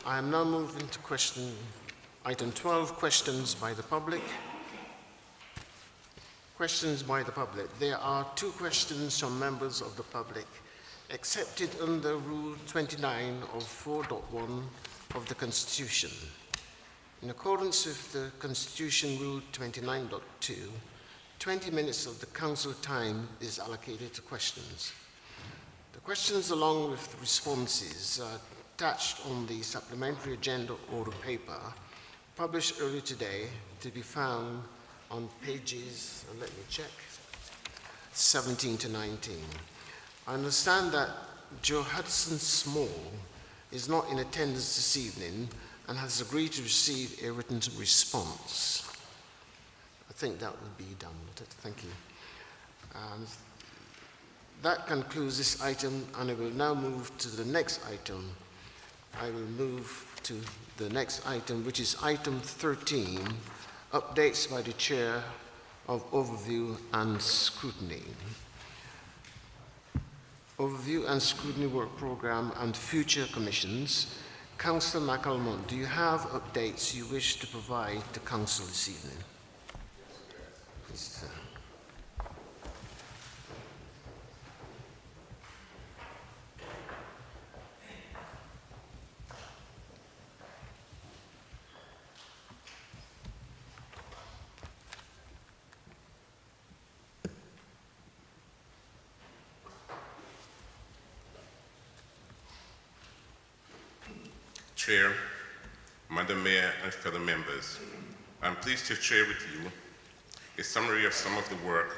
I am now moving to item 12, questions by the public. Questions by the public. There are 2 questions from members of the public accepted under Rule 29 of 4.1 of the Constitution. In accordance with the Constitution Rule 29.2, 20 minutes of the Council time is allocated to questions. The questions, along with the responses, are attached on the supplementary agenda order paper published earlier today, to be found on pages, let me check, 17 to 19. I understand that Joe Hudson Small is not in attendance this evening and has agreed to receive a written response. I think that will be done. Thank you. That concludes this item, and I will now move to the next item. I will move to the next item, which is item 13, updates by the Chair of Overview and Scrutiny. Overview and Scrutiny Work Programme and Future Commissions. Councillor McAlmont, do you have updates you wish to provide to Council this evening? Please, Chair, Madam Mayor and fellow members, I'm pleased to share with you a summary of some of the work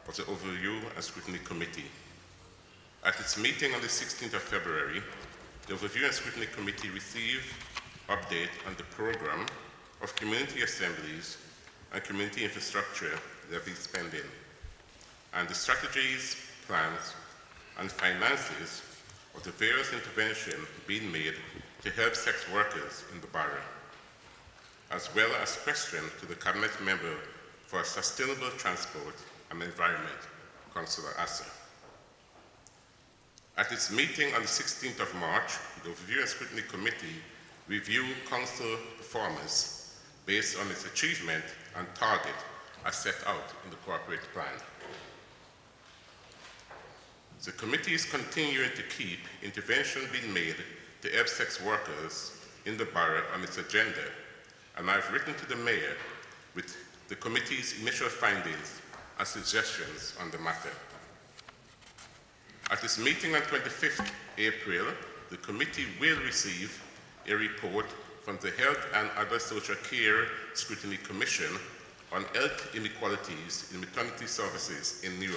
of the Overview and Scrutiny Committee. At its meeting on the 16th of February, the Overview and Scrutiny Committee received update on the program of community assemblies and community infrastructure levy spending, and the strategies, plans, and finances of the various interventions being made to help sex workers in the borough, as well as questions to the Cabinet Member for Sustainable Transport and Environment, Councillor Asser. At its meeting on the 16th of March, the Review and Scrutiny Committee reviewed council performance based on its achievement and target as set out in the corporate plan. The committee is continuing to keep intervention being made to help sex workers in the borough on its agenda, and I've written to the mayor with the committee's initial findings and suggestions on the matter. At its meeting on 25th April, the committee will receive a report from the Health and Other Social Care Scrutiny Commission on health inequalities in maternity services in Newham,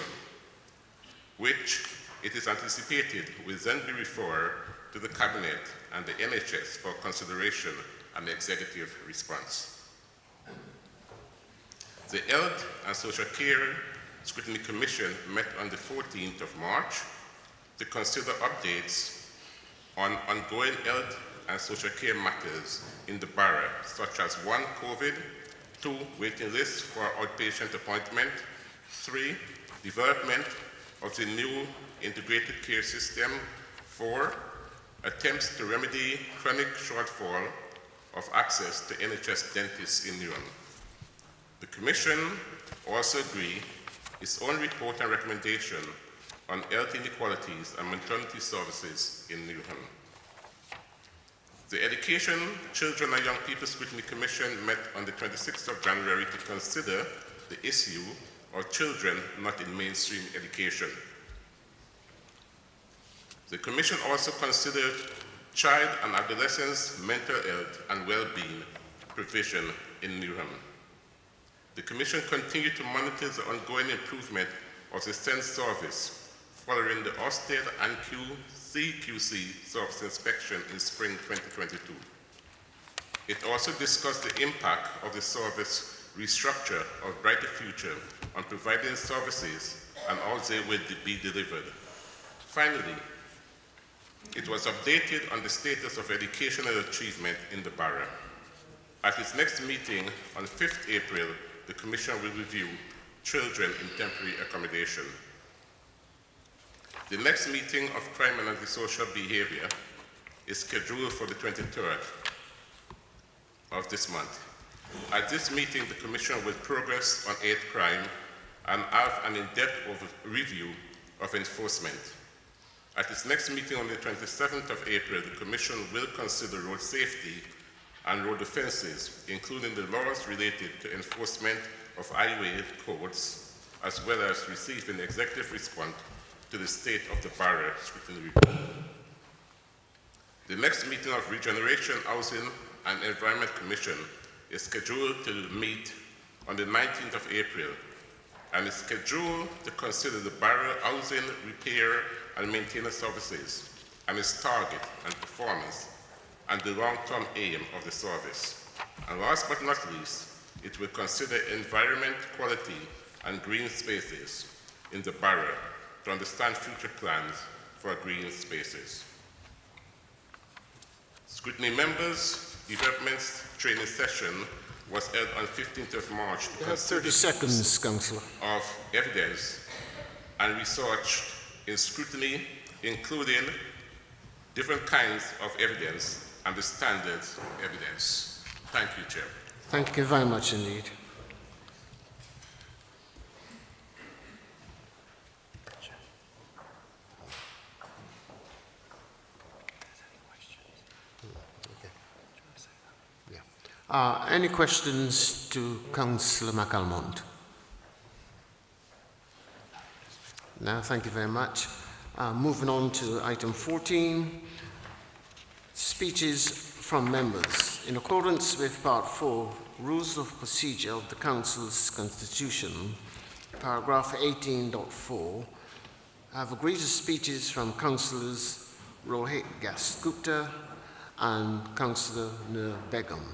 which it is anticipated will then be referred to the Cabinet and the NHS for consideration and executive response. The Health and Social Care Scrutiny Commission met on the 14th of March to consider updates on ongoing health and social care matters in the borough, such as 1, COVID, 2, waiting lists for outpatient appointment, 3, development of the new integrated care system, 4, attempts to remedy chronic shortfall of access to NHS dentists in Newham. The Commission also agreed its own report and recommendation on health inequalities and maternity services in Newham. The Education, Children and Young People Scrutiny Commission met on the 26th of January to consider the issue of children not in mainstream education. The Commission also considered child and adolescents' mental health and well-being provision in Newham. The Commission continued to monitor the ongoing improvement of the SEND service following the Ofsted and CQC service inspection in spring 2022. It also discussed the impact of the service restructure of Brighter Future on providing services and how they will be delivered. Finally, it was updated on the status of educational achievement in the borough. At its next meeting on 5th April, the Commission will review children in temporary accommodation. The next meeting of Crime and Antisocial Behavior is scheduled for the 23rd of this month. At this meeting, the Commission will progress on hate crime and have an in-depth review of enforcement. At its next meeting on the 27th of April, the Commission will consider road safety and road offences, including the laws related to enforcement of highway codes, as well as receiving executive response to the state of the borough scrutiny report. The next meeting of Regeneration, Housing and Environment Commission is scheduled to meet on the 19th of April and is scheduled to consider the borough housing, repair and maintenance services and its target and performance and the long-term aim of the service. And last but not least, it will consider environment quality and green spaces in the borough to understand future plans for green spaces. Scrutiny members, developments training session was held on 15th of March to You have 30 seconds, Councillor. Of evidence and research in scrutiny, including different kinds of evidence and the standards of evidence. Thank you, Chair. Thank you very much indeed. Any questions to Councillor McAlmont? No, thank you very much. Moving on to item 14, speeches from members. In accordance with Part 4, Rules of Procedure of the Council's Constitution, paragraph 18.4, I have agreed to speeches from Councillors Rohit Dasgupta and Councillor Nur Begum.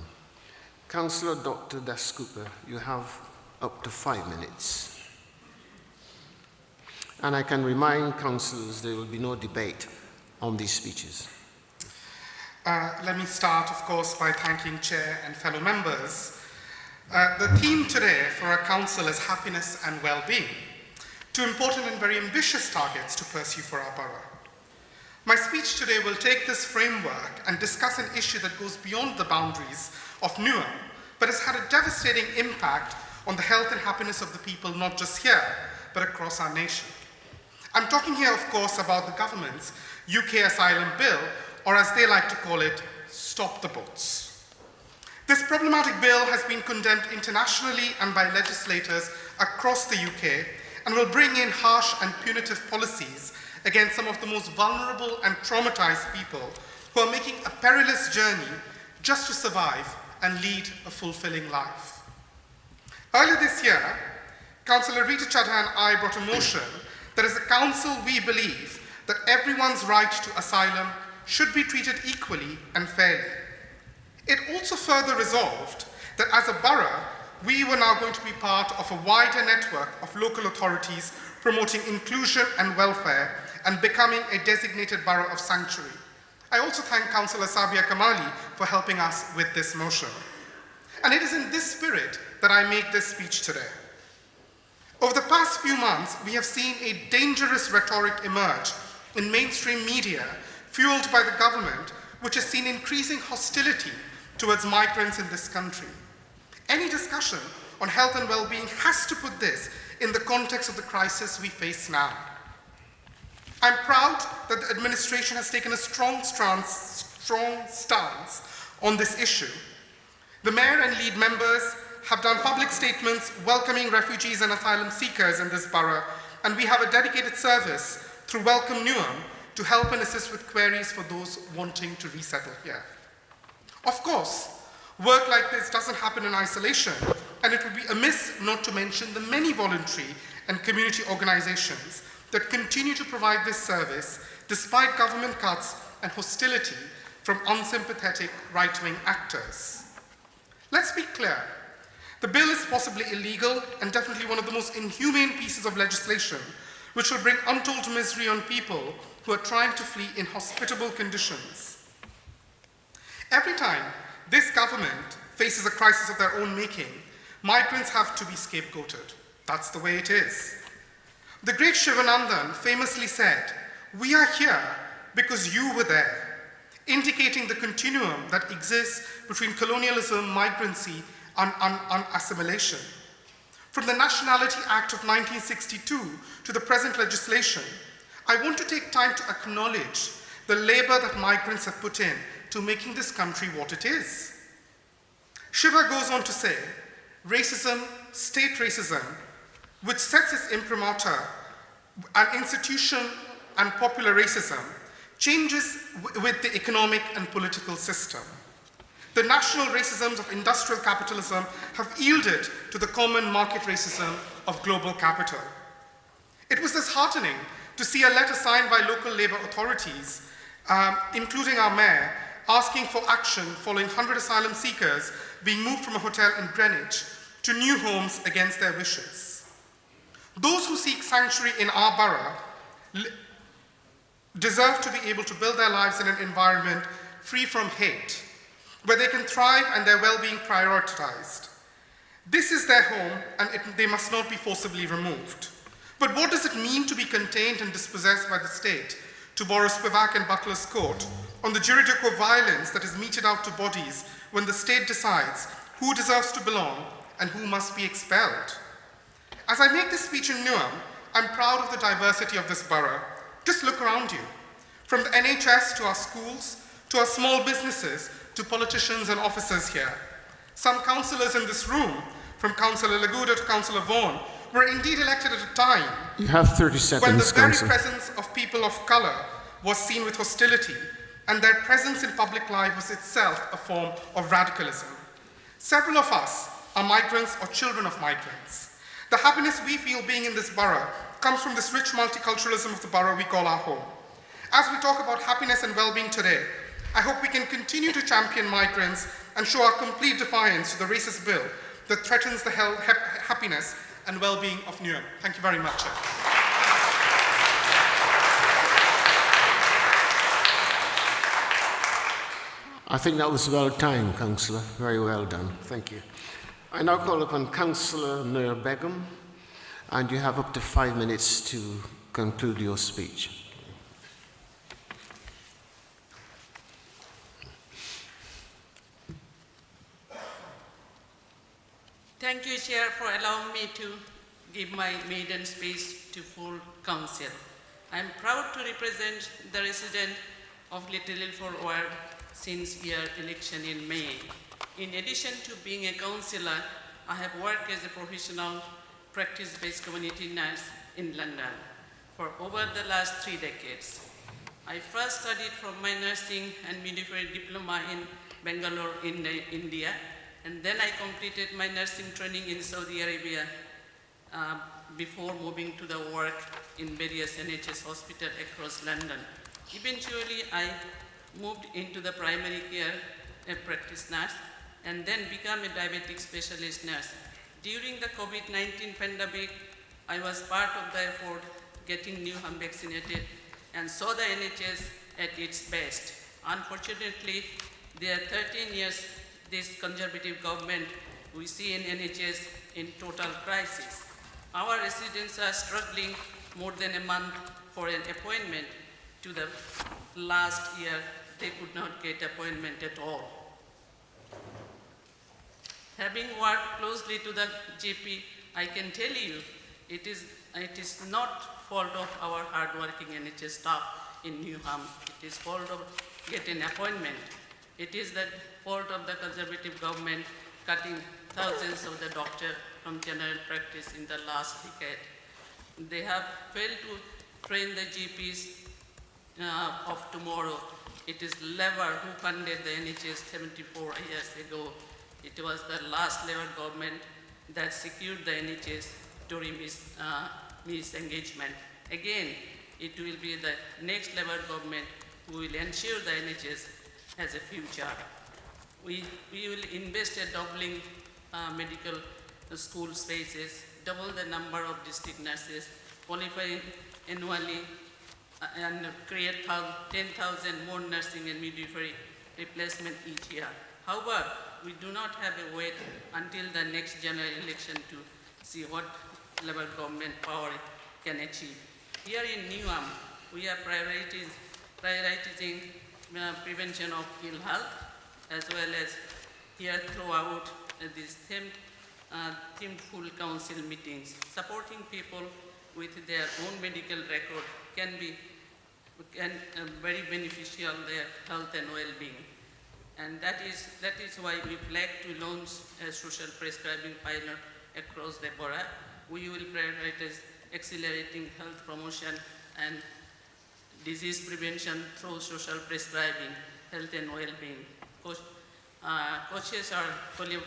Councillor Dr. Dasgupta, you have up to 5 minutes. And I can remind councillors there will be no debate on these speeches. Let me start, of course, by thanking Chair and fellow members. The theme today for our council is happiness and well-being, two important and very ambitious targets to pursue for our borough. My speech today will take this framework and discuss an issue that goes beyond the boundaries of Newham, but has had a devastating impact on the health and happiness of the people, not just here, but across our nation. I'm talking here, of course, about the government's UK Asylum Bill, or as they like to call it, Stop the Boats. This problematic bill has been condemned internationally and by legislators across the UK and will bring in harsh and punitive policies against some of the most vulnerable and traumatized people who are making a perilous journey just to survive and lead a fulfilling life. Earlier this year, Councillor Rita Chadha and I brought a motion that as a council we believe that everyone's right to asylum should be treated equally and fairly. It also further resolved that as a borough, we were now going to be part of a wider network of local authorities promoting inclusion and welfare and becoming a designated borough of sanctuary. I also thank Councillor Sabia Kamali for helping us with this motion. And it is in this spirit that I make this speech today. Over the past few months, we have seen a dangerous rhetoric emerge in mainstream media, fueled by the government, which has seen increasing hostility towards migrants in this country. Any discussion on health and well-being has to put this in the context of the crisis we face now. I'm proud that the administration has taken a strong stance on this issue. The Mayor and lead members have done public statements welcoming refugees and asylum seekers in this borough, and we have a dedicated service through Welcome Newham to help and assist with queries for those wanting to resettle here. Of course, work like this doesn't happen in isolation, and it would be amiss not to mention the many voluntary and community organizations that continue to provide this service despite government cuts and hostility from unsympathetic right-wing actors. Let's be clear. The bill is possibly illegal and definitely one of the most inhumane pieces of legislation which will bring untold misery on people who are trying to flee in hospitable conditions. Every time this government faces a crisis of their own making, migrants have to be scapegoated. That's the way it is. The great Shivanandan famously said, "We are here because you were there," indicating the continuum that exists between colonialism, migrancy, and assimilation. From the Nationality Act of 1962 to the present legislation, I want to take time to acknowledge the labor that migrants have put in to making this country what it is. Shiva goes on to say, racism, state racism, which sets its imprimatur, an institution and popular racism, changes with the economic and political system. The national racisms of industrial capitalism have yielded to the common market racism of global capital. It was disheartening to see a letter signed by local labor authorities, including our mayor, asking for action following 100 asylum seekers being moved from a hotel in Greenwich to new homes against their wishes. Those who seek sanctuary in our borough deserve to be able to build their lives in an environment free from hate, where they can thrive and their well-being prioritized. This is their home, and they must not be forcibly removed. But what does it mean to be contained and dispossessed by the state, to borrow Spivak and Butler's quote, on the juridical violence that is meted out to bodies when the state decides who deserves to belong and who must be expelled? As I make this speech in Newham, I'm proud of the diversity of this borough. Just look around you. From the NHS to our schools, to our small businesses, to politicians and officers here. Some councillors in this room, from Councillor Laguda to Councillor Vaughan, were indeed elected at a time You have 30 seconds, when the very Councillor. presence of people of colour was seen with hostility, and their presence in public life was itself a form of radicalism. Several of us are migrants or children of migrants. The happiness we feel being in this borough comes from this rich multiculturalism of the borough we call our home. As we talk about happiness and well-being today, I hope we can continue to champion migrants and show our complete defiance to the racist bill that threatens the happiness and well-being of Newham. Thank you very much, Chair. I think that was well timed, Councillor. Very well done. Thank you. I now call upon Councillor Nur Begum, and you have up to 5 minutes to conclude your speech. Thank you, Chair, for allowing me to give my maiden speech to full council. I am proud to represent the resident of Little Ilford Ward since your election in May. In addition to being a councillor, I have worked as a professional practice-based community nurse in London for over the last 3 decades. I first studied from my nursing and midwifery diploma in Bangalore, in India, and then I completed my nursing training in Saudi Arabia before moving to the work in various NHS hospitals across London. Eventually, I moved into the primary care practice nurse and then became a diabetic specialist nurse. During the COVID-19 pandemic, I was part of the effort getting Newham vaccinated and saw the NHS at its best. Unfortunately, there are 13 years this Conservative government, we see in NHS in total crisis. Our residents are struggling more than a month for an appointment. To the last year, they could not get appointment at all. Having worked closely to the GP, I can tell you it is not fault of our hard-working NHS staff in Newham. It is fault of getting appointment. It is the fault of the Conservative government cutting thousands of the doctors from general practice in the last decade. They have failed to train the GPs of tomorrow. It is Labour who funded the NHS 74 years ago. It was the last Labour government that secured the NHS during misengagement. Again, it will be the next Labour government who will ensure the NHS has a future. We will invest in doubling medical school spaces, double the number of district nurses, qualifying annually, and create 10,000 more nursing and midwifery replacement each year. However, we do not have a wait until the next general election to see what Labour government power can achieve. Here in Newham, we are prioritizing prevention of ill health, as well as here throughout these themed full council meetings. Supporting people with their own medical record can be very beneficial their health and well-being. And that is why we plan to launch a social prescribing pilot across the borough. We will prioritize accelerating health promotion and disease prevention through social prescribing, health and well-being. Coaches are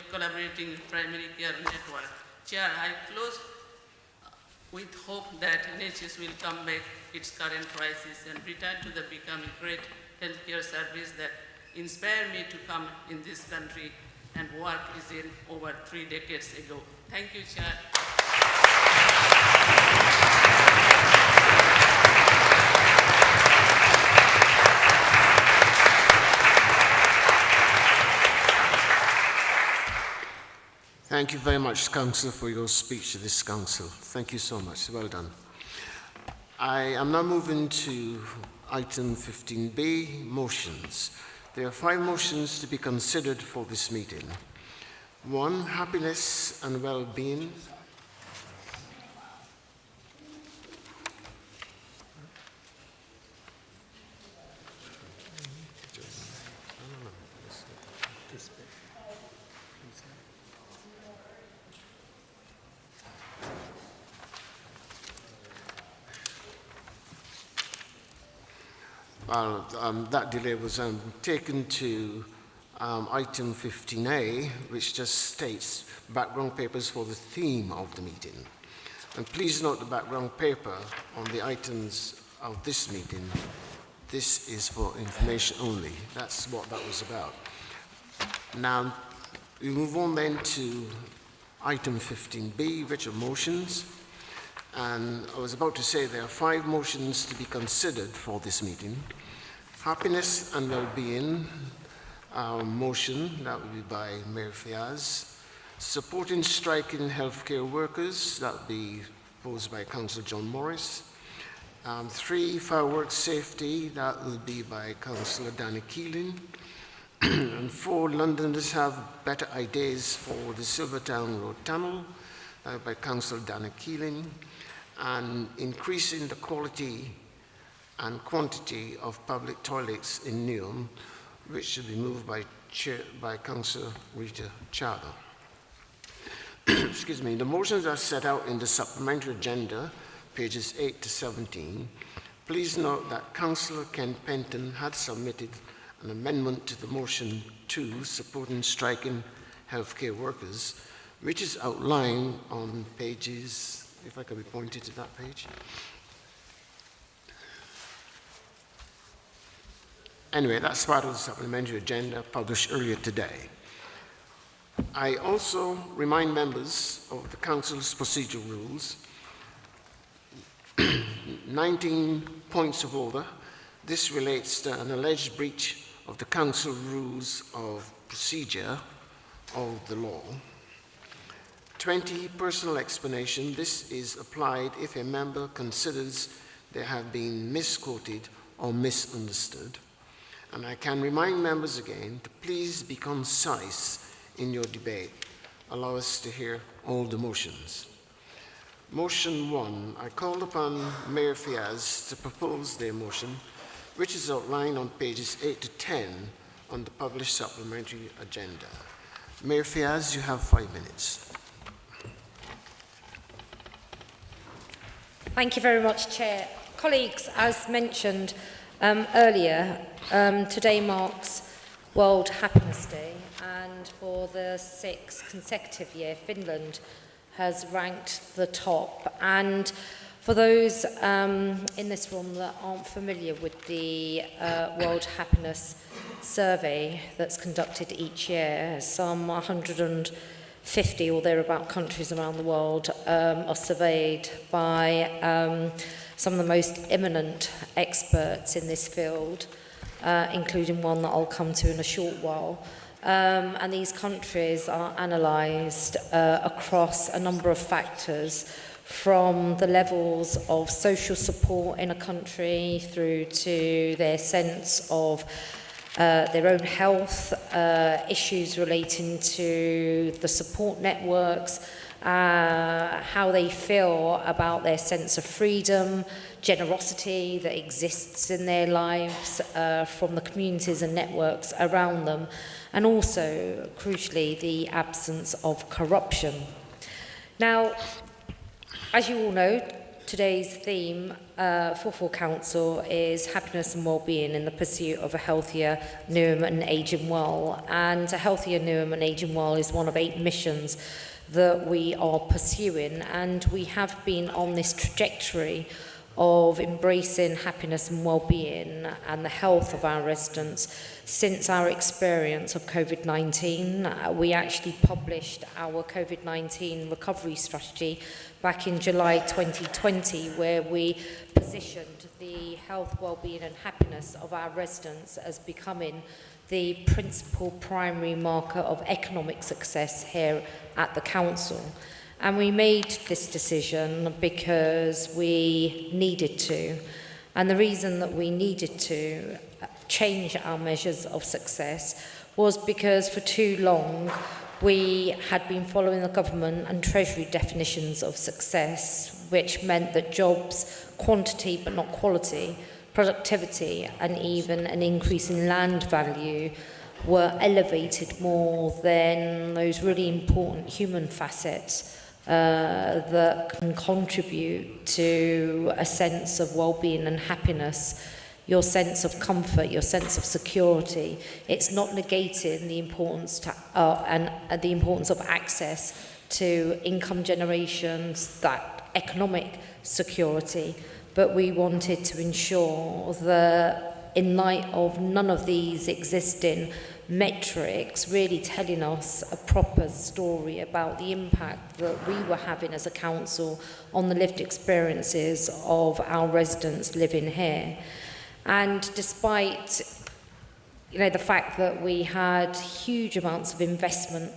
collaborating primary care network. Chair, I close with hope that NHS will come back its current crisis and return to the becoming great healthcare service that inspired me to come in this country and work is in over 3 decades ago. Thank you, Chair. Thank you very much, Councillor, for your speech to this council. Thank you so much. Well done. I am now moving to item 15B, motions. There are 5 motions to be considered for this meeting. 1, happiness and well-being. That delay was taken to item 15A, which just states background papers for the theme of the meeting. And please note the background paper on the items of this meeting. This is for information only. That's what that was about. Now, we move on then to item 15B, which are motions. And I was about to say there are 5 motions to be considered for this meeting. Happiness and well-being, Our motion, that would be by Mayor Fiaz. Supporting striking healthcare workers, that would be proposed by Councillor John Morris. 3, fireworks safety, that will be by Councillor Danny Keeling. And 4, Londoners have better ideas for the Silvertown Road Tunnel, by Councillor Danny Keeling. And increasing the quality and quantity of public toilets in Newham, which should be moved by Councillor Rita Chada. Excuse me. The motions are set out in the supplementary agenda, pages 8 to 17. Please note that Councillor Ken Penton had submitted an amendment to the motion 2, supporting striking healthcare workers, which is outlined on pages, if I can be pointed to that page. Anyway, that's part of the supplementary agenda published earlier today. I also remind members of the Council's procedural rules. 19 points of order. This relates to an alleged breach of the Council rules of procedure of the law. 20, personal explanation. This is applied if a member considers they have been misquoted or misunderstood. And I can remind members again to please be concise in your debate. Allow us to hear all the motions. Motion 1, I call upon Mayor Fiaz to propose their motion, which is outlined on pages 8 to 10 on the published supplementary agenda. Mayor Fiaz, you have 5 minutes. Thank you very much, Chair. Colleagues, as mentioned earlier, today marks World Happiness Day, and for the 6th consecutive year, Finland has ranked the top. And for those in this room that aren't familiar with the World Happiness Survey that's conducted each year, some 150 or thereabout countries around the world are surveyed by some of the most eminent experts in this field, including one that I'll come to in a short while. And these countries are analysed across a number of factors, from the levels of social support in a country through to their sense of their own health, issues relating to the support networks, how they feel about their sense of freedom, generosity that exists in their lives from the communities and networks around them, and also, crucially, the absence of corruption. Now, as you all know, today's theme for Full Council is happiness and wellbeing in the pursuit of a healthier Newham and ageing well. And a healthier Newham and ageing well is one of 8 missions that we are pursuing, and we have been on this trajectory of embracing happiness and well-being and the health of our residents since our experience of COVID-19. We actually published our COVID-19 recovery strategy back in July 2020, where we positioned the health, well-being and happiness of our residents as becoming the principal primary marker of economic success here at the council. And we made this decision because we needed to. And the reason that we needed to change our measures of success was because for too long we had been following the government and Treasury definitions of success, which meant that jobs, quantity but not quality, productivity and even an increase in land value were elevated more than those really important human facets that can contribute to a sense of well-being and happiness, your sense of comfort, your sense of security. It's not negating the importance to, the importance of access to income generations, that economic security, but we wanted to ensure that in light of none of these existing metrics really telling us a proper story about the impact that we were having as a council on the lived experiences of our residents living here. And despite you know, the fact that we had huge amounts of investment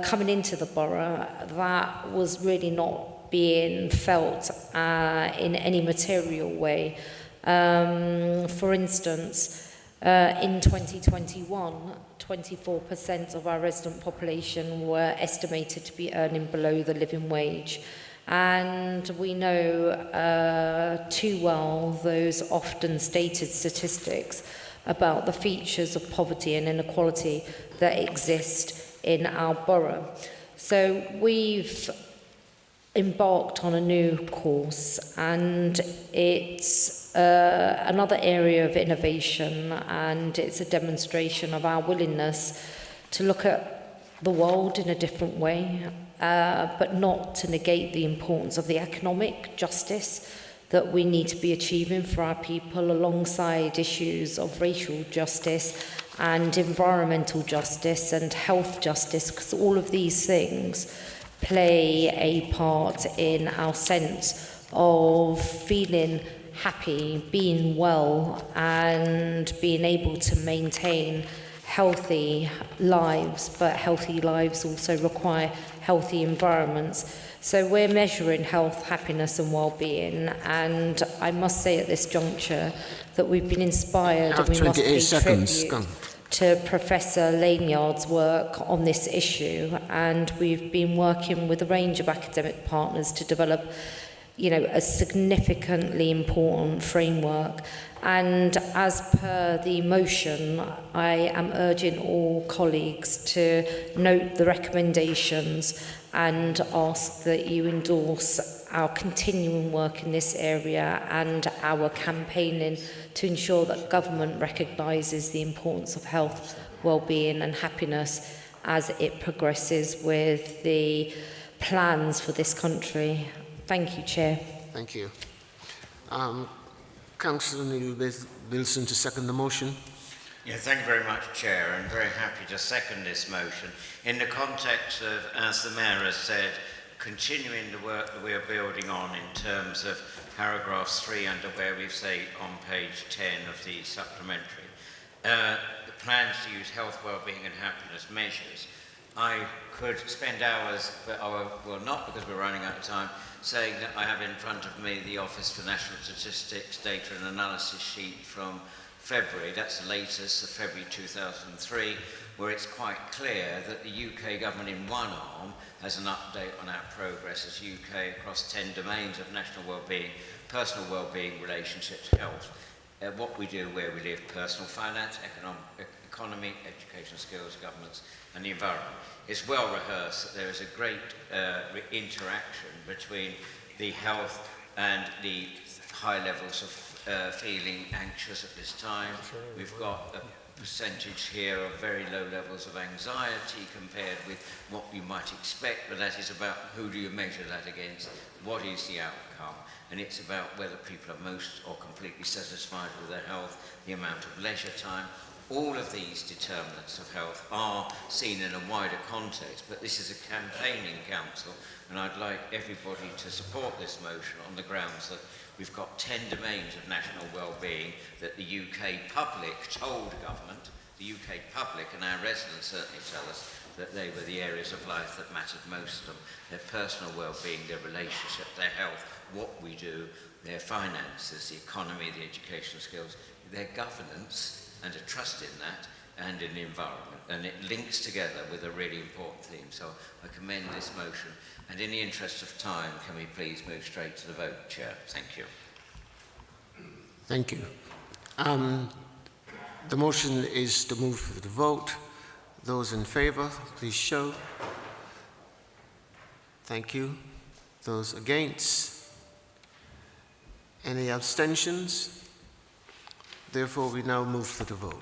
coming into the borough that was really not being felt in any material way. For instance, in 2021, 24% of our resident population were estimated to be earning below the living wage. And we know too well those often stated statistics about the features of poverty and inequality that exist in our borough. So we've embarked on a new course, and it's another area of innovation, and it's a demonstration of our willingness to look at the world in a different way, but not to negate the importance of the economic justice that we need to be achieving for our people, alongside issues of racial justice and environmental justice and health justice, because all of these things play a part in our sense of feeling happy, being well, and being able to maintain healthy lives. But healthy lives also require healthy environments. So we're measuring health, happiness and well-being, and I must say at this juncture that we've been inspired and we must pay tribute to Professor Lanyard's work on this issue, and we've been working with a range of academic partners to develop, you know, a significantly important framework. And as per the motion, I am urging all colleagues to note the recommendations and ask that you endorse our continuing work in this area and our campaigning to ensure that government recognises the importance of health, well-being and happiness as it progresses with the plans for this country. Thank you, Chair. Thank you. Councillor Neil Wilson to second the motion. Yeah, thank you very much, Chair. I'm very happy to second this motion in the context of, as the Mayor has said, continuing the work that we are building on in terms of paragraphs 3 under where we say on page 10 of the supplementary. The plans to use health, well-being and happiness measures. I could spend hours, but I will not because we're running out of time, saying that I have in front of me the Office for National Statistics data and analysis sheet from February, that's the latest, of February 2003, where it's quite clear that the UK government in one arm has an update on our progress as UK across 10 domains of national well-being, personal well-being, relationships, health, what we do, where we live, personal finance, economy, education skills, governance, and the environment. It's well rehearsed that there is a great interaction between the health and the high levels of feeling anxious at this time. We've got a percentage here of very low levels of anxiety compared with what you might expect, but that is about who do you measure that against, what is the outcome, and it's about whether people are most or completely satisfied with their health, the amount of leisure time. All of these determinants of health are seen in a wider context, but this is a campaigning council, and I'd like everybody to support this motion on the grounds that we've got 10 domains of national well-being that the UK public told government, the UK public and our residents certainly tell us that they were the areas of life that mattered most to them, their personal well-being, their relationship, their health, what we do, their finances, the economy, the education skills, their governance, and a trust in that, and in the environment. And it links together with a really important theme. So I commend this motion. And in the interest of time, can we please move straight to the vote, Chair? Thank you. Thank you. The motion is to move for the vote. Those in favour, please show. Thank you. Those against? Any abstentions? Therefore, we now move for the vote.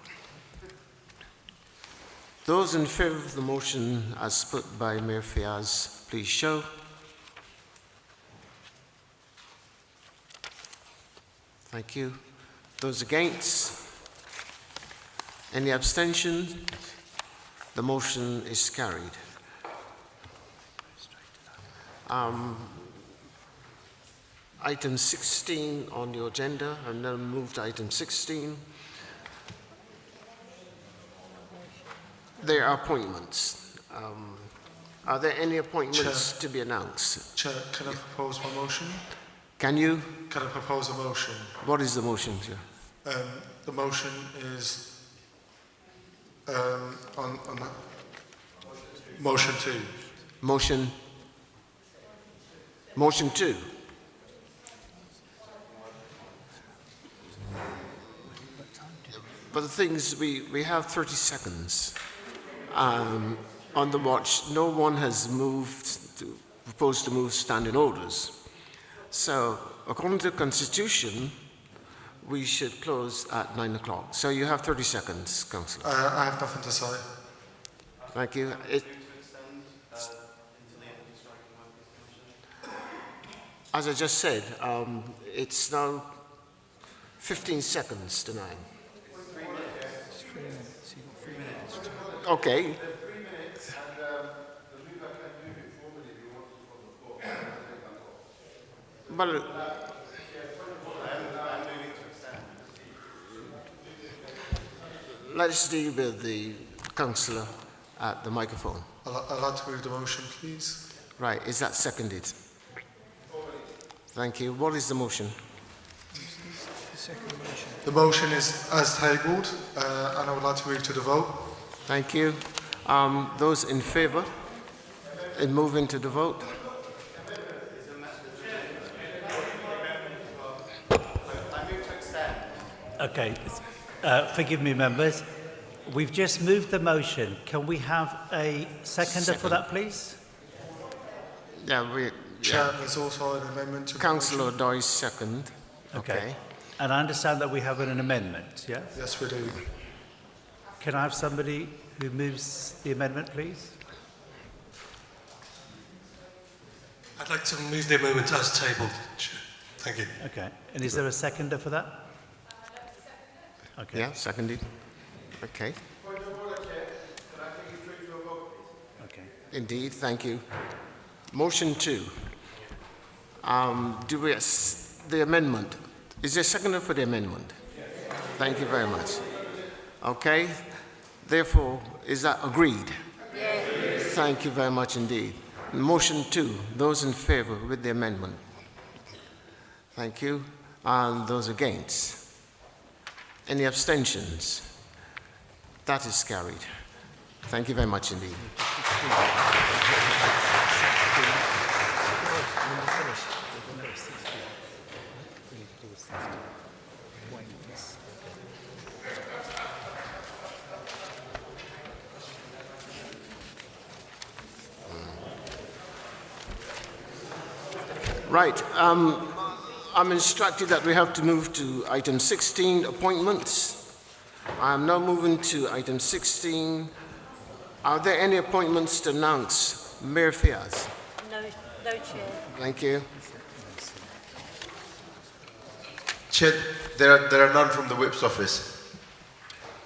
Those in favour of the motion as put by Mayor Fiaz, please show. Thank you. Those against? Any abstentions? The motion is carried. Item 16 on your agenda, I've now moved to item 16. There are appointments. Are there any appointments to be announced? Chair, can I propose my motion? Can you? Can I propose a motion? What is the motion, Chair? The motion is on that. Motion 2. Motion 2. But the thing is, we have 30 seconds on the watch. No one has proposed to move standing orders. So, according to the Constitution, we should close at 9 o'clock. So you have 30 seconds, Councillor. I have nothing to say. Thank you. As I just said, it's now 15 seconds to 9. Okay. Well, let's deal with the councillor at the microphone. I'd like to move the motion, please. Right, is that seconded? Thank you. What is the motion? The motion is as tabled, and I would like to move to the vote. Thank you. Those in favour in moving to the vote? Okay, forgive me, members. We've just moved the motion. Can we have a seconder for that, please? Yeah, Chair, there's also an amendment to Councillor Doy's second. Okay. And I understand that we have an amendment, yes? Yes, we do. Can I have somebody who moves the amendment, please? I'd like to move the amendment as tabled, Chair. Thank you. Okay. And is there a seconder for that? Okay. Yeah, seconded. Okay. Okay. Indeed, thank you. Motion 2. The amendment. Is there a seconder for the amendment? Yes. Thank you very much. Okay. Therefore, is that agreed? Yes. Thank you very much indeed. Motion 2. Those in favour with the amendment? Thank you. And those against? Any abstentions? That is carried. Thank you very much indeed. Right. I'm instructed that we have to move to item 16, appointments. I'm now moving to item 16. Are there any appointments to announce? Mayor Fiaz. No, Chair. Thank you. Chair, there are none from the Whip's office.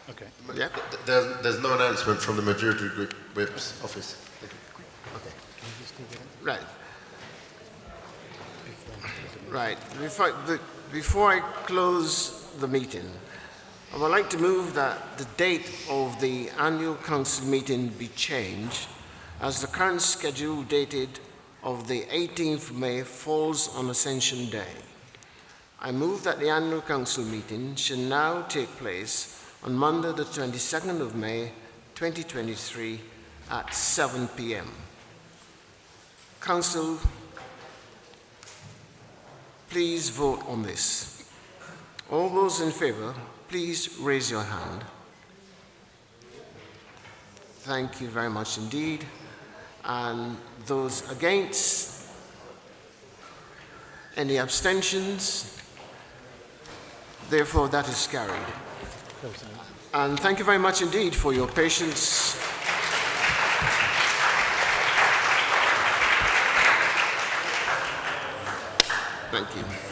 Okay. Yeah. There's no announcement from the Majority Group Whip's office. Okay. Right. Right. Before I close the meeting, I would like to move that the date of the annual council meeting be changed, as the current schedule dated of the 18th of May falls on Ascension Day. I move that the annual council meeting should now take place on Monday the 22nd of May 2023 at 7 p.m. Council, please vote on this. All those in favour, please raise your hand. Thank you very much indeed. And those against? Any abstentions? Therefore, that is carried. And thank you very much indeed for your patience. Thank you.